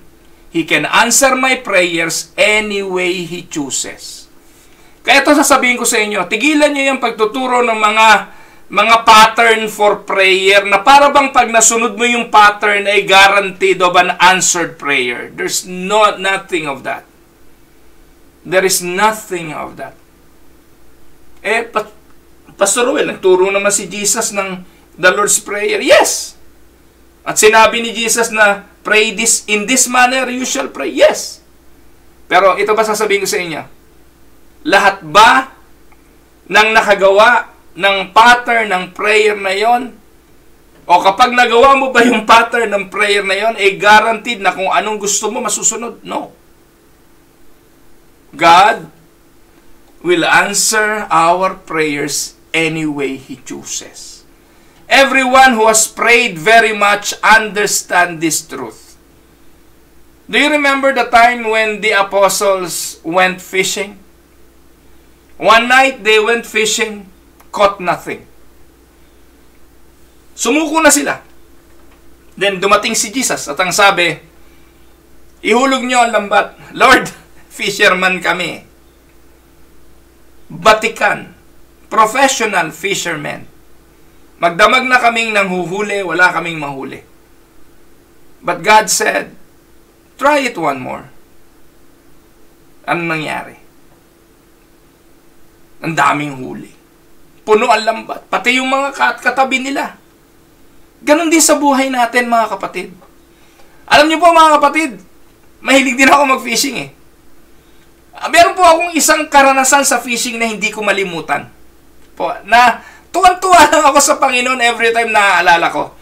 He can answer my prayers any way He chooses. Kaya ito sasabihin ko sa inyo, tigilan niyo yung pagtuturo ng mga pattern for prayer na para bang pag nasunod mo yung pattern ay guaranteed of an answered prayer. There's nothing of that. There is nothing of that. Pastor Ruel, nagturo naman si Jesus ng the Lord's Prayer. Yes! At sinabi ni Jesus na pray this in this manner you shall pray. Yes. Pero ito ba sasabihin ko sa inyo? Lahat ba ng nakagawa ng pattern ng prayer na yon? O kapag nagawa mo ba yung pattern ng prayer na yon, ay guaranteed na kung anong gusto mo masusunod? No. God will answer our prayers any way He chooses. Everyone who has prayed very much understand this truth. Do you remember the time when the apostles went fishing? One night they went fishing, caught nothing. Sumuko na sila. Then dumating si Jesus at ang sabi, ihulog niyo ang lambat. Lord, fisherman kami. Batikan, professional fishermen. Magdamag na kaming nanghuhuli, wala kaming mahuli. But God said, try it one more. Ano nangyari? Ang daming huli. Puno ang lambat. Pati yung mga katabi nila. Ganon din sa buhay natin, mga kapatid. Alam niyo po, mga kapatid, mahilig din ako mag-fishing eh. Meron po akong isang karanasan sa fishing na hindi ko malimutan. Na tuwan-tuwa lang ako sa Panginoon every time na naalala ko.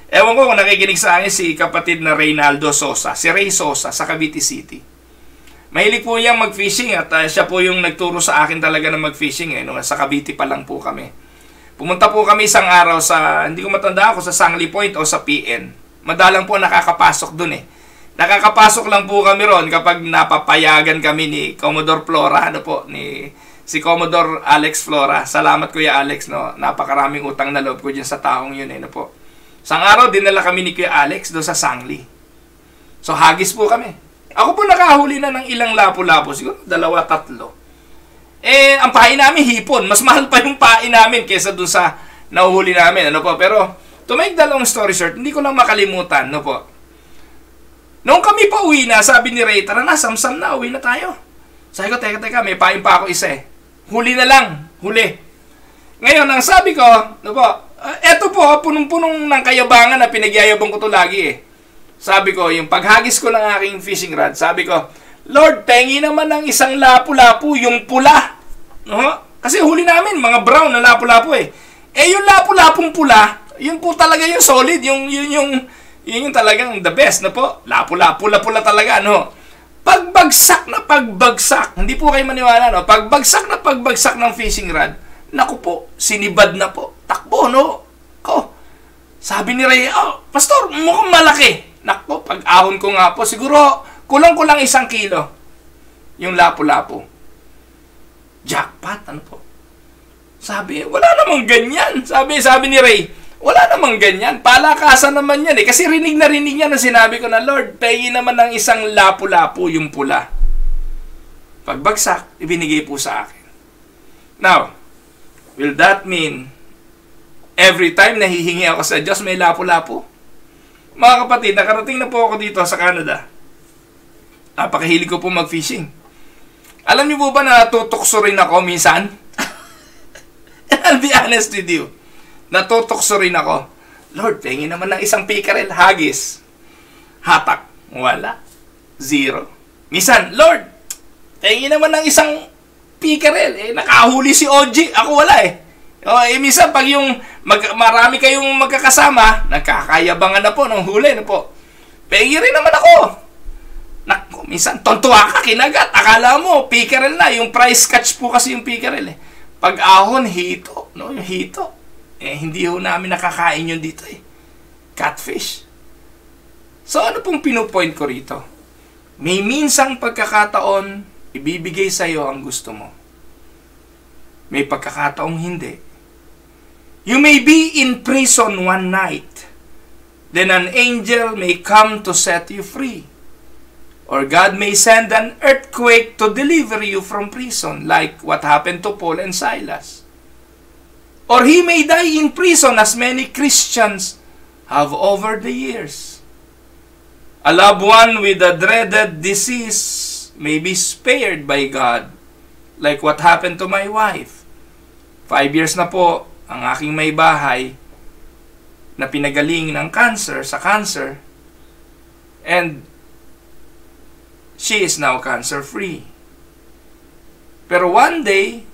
Ewan ko kung nakikinig sa akin si kapatid na Reynaldo Sosa, si Ray Sosa sa Cavite City. Mahilig po niyang mag-fishing at siya po yung nagturo sa akin talaga na mag-fishing eh. Sa Cavite pa lang po kami. Pumunta po kami isang araw sa, hindi ko matanda ako, sa Sangli Point o sa PN. Madalang po nakakapasok dun eh. Nakakapasok lang po kami ron kapag napapayagan kami ni Commodore Flora, si Commodore Alex Flora. Salamat Kuya Alex, no. Napakaraming utang na loob ko diyan sa taong yun eh, no po. Sang araw dinala kami ni Kuya Alex doon sa Sangli. So hagis po kami. Ako po nakahuli na ng ilang lapu-lapu, siguro 2-3. Ang pain namin hipon, mas mahal pa yung pain namin kaysa doon sa nahuhuli namin, ano po. Pero to make the long story short, hindi ko lang makalimutan, no po. Noong kami pa uwi na, sabi ni Ray, tara na, samsam na, uwi na tayo. Sabi ko, teka, may pain pa ako isa eh. Huli na lang. Huli. Ngayon, ang sabi ko, eto po, punong-punong ng kayabangan na pinagyayabang ko to lagi eh. Sabi ko, yung paghagis ko ng aking fishing rod, sabi ko, Lord, pengi naman ng isang lapu-lapu, yung pula. Kasi huli namin, mga brown na lapu-lapu eh. Yung lapu-lapong pula, yun po talaga yung solid, yung talagang the best na po. Lapu-lapu, pula talaga, no? Pagbagsak, hindi po kayo maniwala, no? Pagbagsak ng fishing rod, naku po, sinibad na po. Takbo, no? Sabi ni Ray, Pastor, mukhang malaki. Naku, pag-ahon ko nga po, siguro, kulang-kulang 1 kilo. Yung lapu-lapu. Jackpot, ano po? Sabi, wala namang ganyan. Sabi ni Ray, wala namang ganyan. Palakasan naman yan eh. Kasi rinig na niya na sinabi ko na, Lord, pahingin naman ng isang lapu-lapu yung pula. Pagbagsak, ibinigay po sa akin. Now, will that mean every time nahihingi ako sa Diyos, may lapu-lapu? Mga kapatid, nakarating na po ako dito sa Canada. Napakahilig ko po mag-fishing. Alam niyo po ba na natutokso rin ako minsan? I'll be honest with you. Natutokso rin ako. Lord, pahingin naman ng isang pickerel, hagis. Hatak, wala. Zero. Minsan, Lord, pahingin naman ng isang pickerel. Nakahuli si OG, ako wala eh. Minsan, pag yung marami kayong magkakasama, nagkakayabangan na po ng huli na po. Pahingin rin naman ako. Naku, minsan, tontuwa ka, kinagat. Akala mo, pickerel na. Yung price catch po kasi yung pickerel eh. Pag ahon, hito. No, yung hito. Hindi ho namin nakakain yun dito eh. Catfish. So, ano pong pinupoint ko rito? May minsang pagkakataon, ibibigay sa'yo ang gusto mo. May pagkakataong hindi. You may be in prison one night. Then an angel may come to set you free. Or God may send an earthquake to deliver you from prison, like what happened to Paul and Silas. Or he may die in prison, as many Christians have over the years. A loved one with a dreaded disease may be spared by God, like what happened to my wife. 5 years na po ang aking may bahay na pinagaling ng cancer, and she is now cancer-free. Pero one day,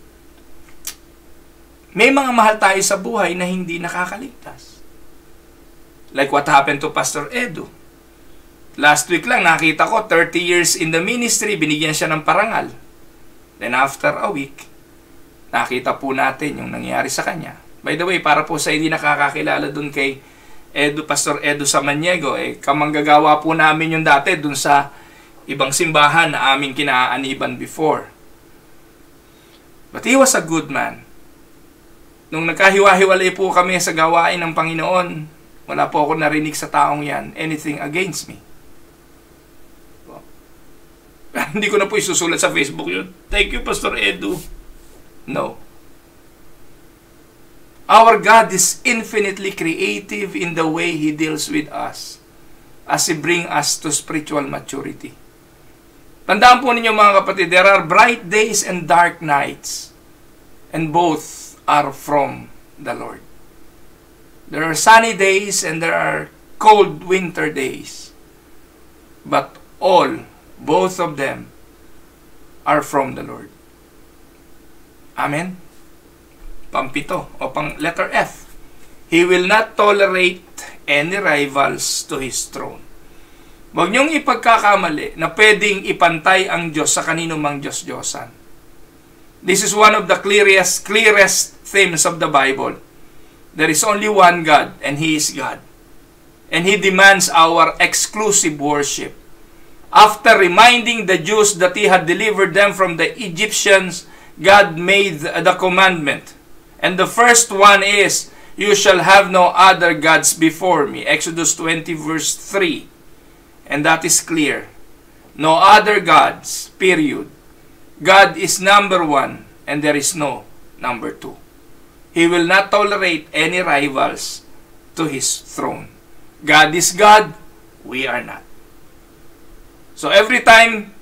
may mga mahal tayo sa buhay na hindi nakakaligtas. Like what happened to Pastor Edu. Last week lang, nakita ko, 30 years in the ministry, binigyan siya ng parangal. Then after a week, nakita po natin yung nangyari sa kanya. By the way, para po sa hindi nakakakilala dun kay Edu, Pastor Edu Samaniego, kamanggagawa po namin yung dati dun sa ibang simbahan na aming kinaaniban before. But he was a good man. Nung nagkahiwa-hiwalay po kami sa gawain ng Panginoon, wala po ako narinig sa taong yan, anything against me. Hindi ko na po isusulat sa Facebook yun. Thank you, Pastor Edu. No. Our God is infinitely creative in the way He deals with us as He brings us to spiritual maturity. Tandaan po ninyo mga kapatid, there are bright days and dark nights, and both are from the Lord. There are sunny days and there are cold winter days, but both of them are from the Lord. Amen? Pampito o pang letter F. He will not tolerate any rivals to His throne. Huwag niyong ipagkakamali na pwedeng ipantay ang Diyos sa kanino mang Diyos-Diyosan. This is one of the clearest themes of the Bible. There is only one God, and He is God. And He demands our exclusive worship. After reminding the Jews that He had delivered them from the Egyptians, God made the commandment. And the first one is, you shall have no other gods before me. Exodus 20 verse 3. And that is clear. No other gods, period. God is number one, and there is no number two. He will not tolerate any rivals to His throne. God is God, we are not. So every time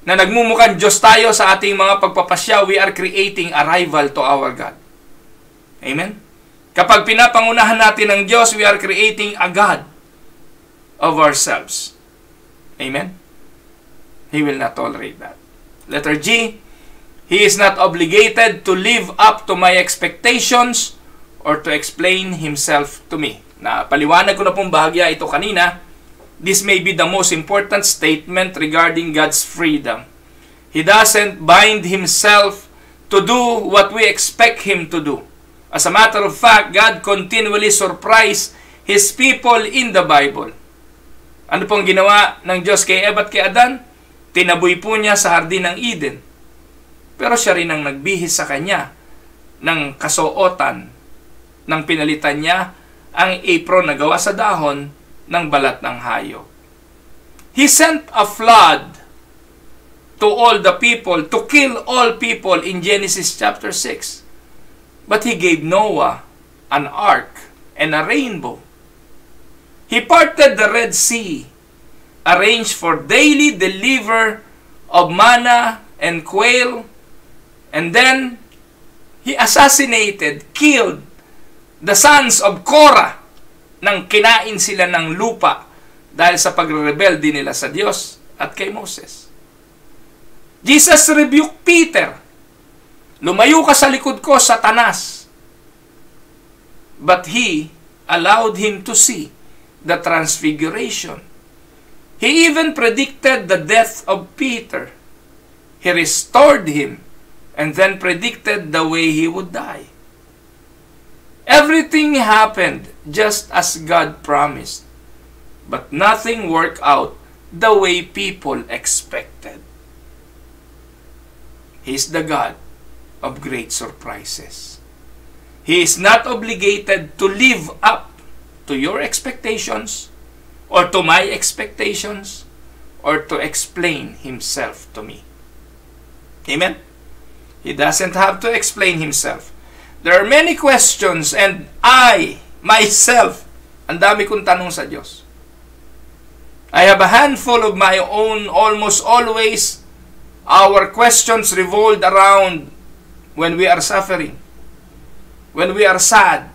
na nagmumukhang Diyos tayo sa ating mga pagpapasya, we are creating a rival to our God. Amen? Kapag pinapangunahan natin ang Diyos, we are creating a God of ourselves. Amen? He will not tolerate that. Letter G, He is not obligated to live up to my expectations or to explain Himself to me. Paliwanag ko na pong bahagya ito kanina. This may be the most important statement regarding God's freedom. He doesn't bind Himself to do what we expect Him to do. As a matter of fact, God continually surprised His people in the Bible. Ano pong ginawa ng Diyos kay Eva at kay Adan? Tinaboy po niya sa hardin ng Eden. Pero siya rin ang nagbihis sa kanya ng kasuotan nang pinalitan niya ang apron na gawa sa dahon ng balat ng hayop. He sent a flood to all the people, to kill all people in Genesis chapter 6. But He gave Noah an ark and a rainbow. He parted the Red Sea, arranged for daily deliver of manna and quail, and then He assassinated, killed the sons of Korah nang kinain sila ng lupa dahil sa pagrebelde nila sa Diyos at kay Moses. Jesus rebuked Peter, "Lumayo ka sa likod ko, Satanas." But He allowed him to see the transfiguration. He even predicted the death of Peter. He restored him and then predicted the way he would die. Everything happened just as God promised, but nothing worked out the way people expected. He is the God of great surprises. He is not obligated to live up to your expectations or to my expectations or to explain Himself to me. Amen? He doesn't have to explain Himself. There are many questions and I, myself, ang dami kong tanong sa Diyos. I have a handful of my own. Almost always, our questions revolved around when we are suffering, when we are sad,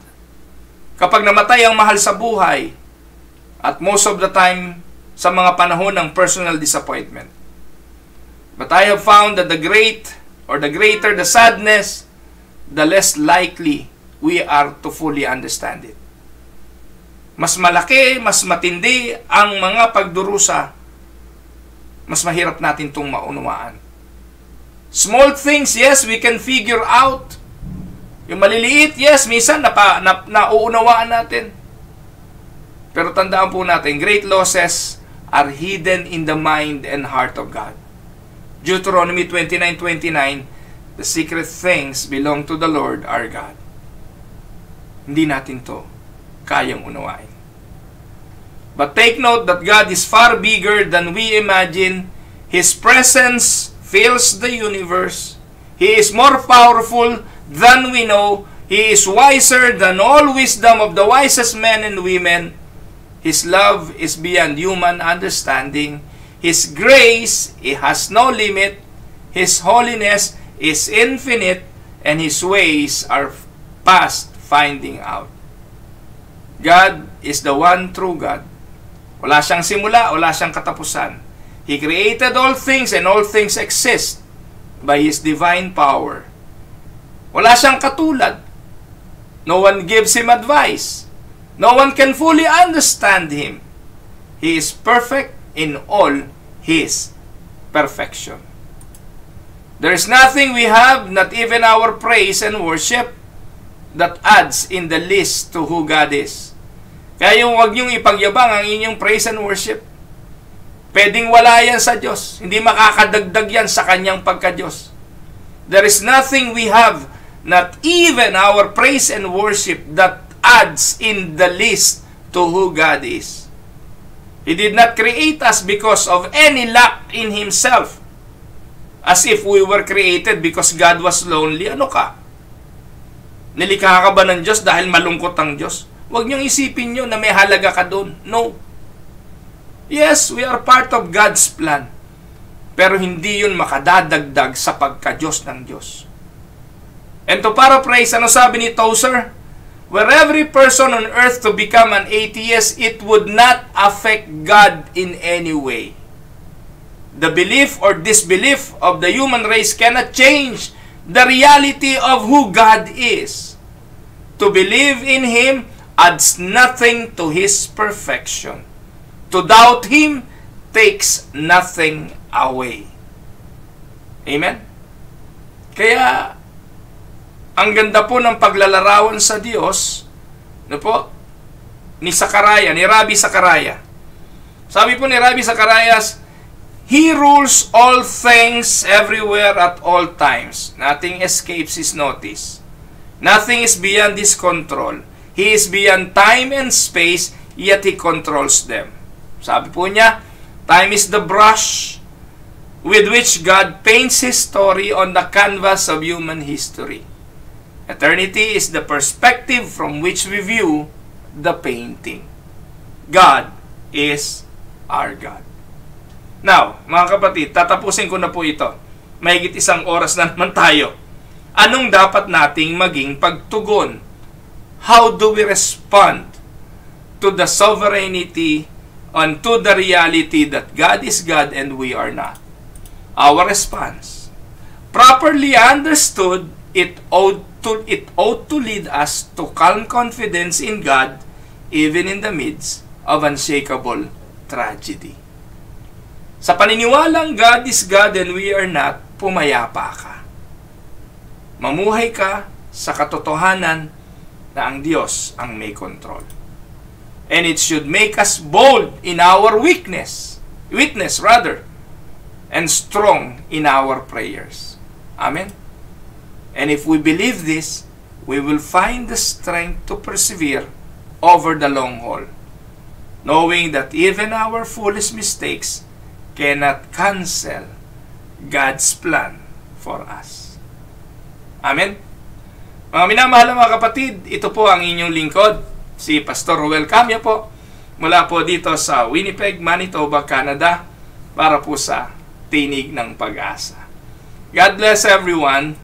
kapag namatay ang mahal sa buhay, at most of the time, sa mga panahon ng personal disappointment. But I have found that the greater the sadness, the less likely we are to fully understand it. Mas malaki, mas matindi ang mga pagdurusa, mas mahirap natin itong maunawaan. Small things, yes, we can figure out. Yung maliliit, yes, minsan nauunawaan natin. Pero tandaan po natin, great losses are hidden in the mind and heart of God. Deuteronomy 29:29, the secret things belong to the Lord our God. Hindi natin to kayang unawain. But take note that God is far bigger than we imagine. His presence fills the universe. He is more powerful than we know. He is wiser than all wisdom of the wisest men and women. His love is beyond human understanding. His grace, it has no limit. His holiness is infinite, and His ways are past finding out. God is the one true God. Wala siyang simula, wala siyang katapusan. He created all things, and all things exist by His divine power. Wala siyang katulad. No one gives Him advice. No one can fully understand Him. He is perfect in all His perfection. There is nothing we have, not even our praise and worship, that adds in the list to who God is. Kaya huwag niyong ipagyabang ang inyong praise and worship. Pwedeng wala yan sa Diyos. Hindi makakadagdag yan sa Kanyang pagka-Diyos. There is nothing we have, not even our praise and worship, that adds in the list to who God is. He did not create us because of any lack in Himself, as if we were created because God was lonely. Ano ka? Nilikha ka ba ng Diyos dahil malungkot ang Diyos? Huwag niyong isipin nyo na may halaga ka doon. No. Yes, we are part of God's plan. Pero hindi yun makadadagdag sa pagka-Diyos ng Diyos. And to paraphrase, ano sabi ni Tozer? Were every person on earth to become an atheist, it would not affect God in any way. The belief or disbelief of the human race cannot change the reality of who God is. To believe in Him adds nothing to His perfection. To doubt Him takes nothing away. Amen? Kaya, ang ganda po ng paglalarawan sa Diyos, no po, ni Sakaraya, ni Rabbi Sakaraya. Sabi po ni Rabbi Sakarayas, He rules all things everywhere at all times. Nothing escapes His notice. Nothing is beyond His control. He is beyond time and space, yet He controls them. Sabi po niya, time is the brush with which God paints His story on the canvas of human history. Eternity is the perspective from which we view the painting. God is our God. Now, mga kapatid, tatapusin ko na po ito. Mahigit 1 oras na naman tayo. Anong dapat nating maging pagtugon? How do we respond to the sovereignty and to the reality that God is God and we are not? Our response, properly understood, it ought to lead us to calm confidence in God even in the midst of unshakable tragedy. Sa paniniwalang God is God and we are not, pumayapa ka. Mamuhay ka sa katotohanan na ang Diyos ang may control. And it should make us bold in our witness and strong in our prayers. Amen? And if we believe this, we will find the strength to persevere over the long haul, knowing that even our foolish mistakes cannot cancel God's plan for us. Amen? Mga minamahal mga kapatid, ito po ang inyong lingkod, si Pastor Ruel Camia po, mula po dito sa Winnipeg, Manitoba, Canada, para po sa Tinig ng Pag-asa. God bless everyone.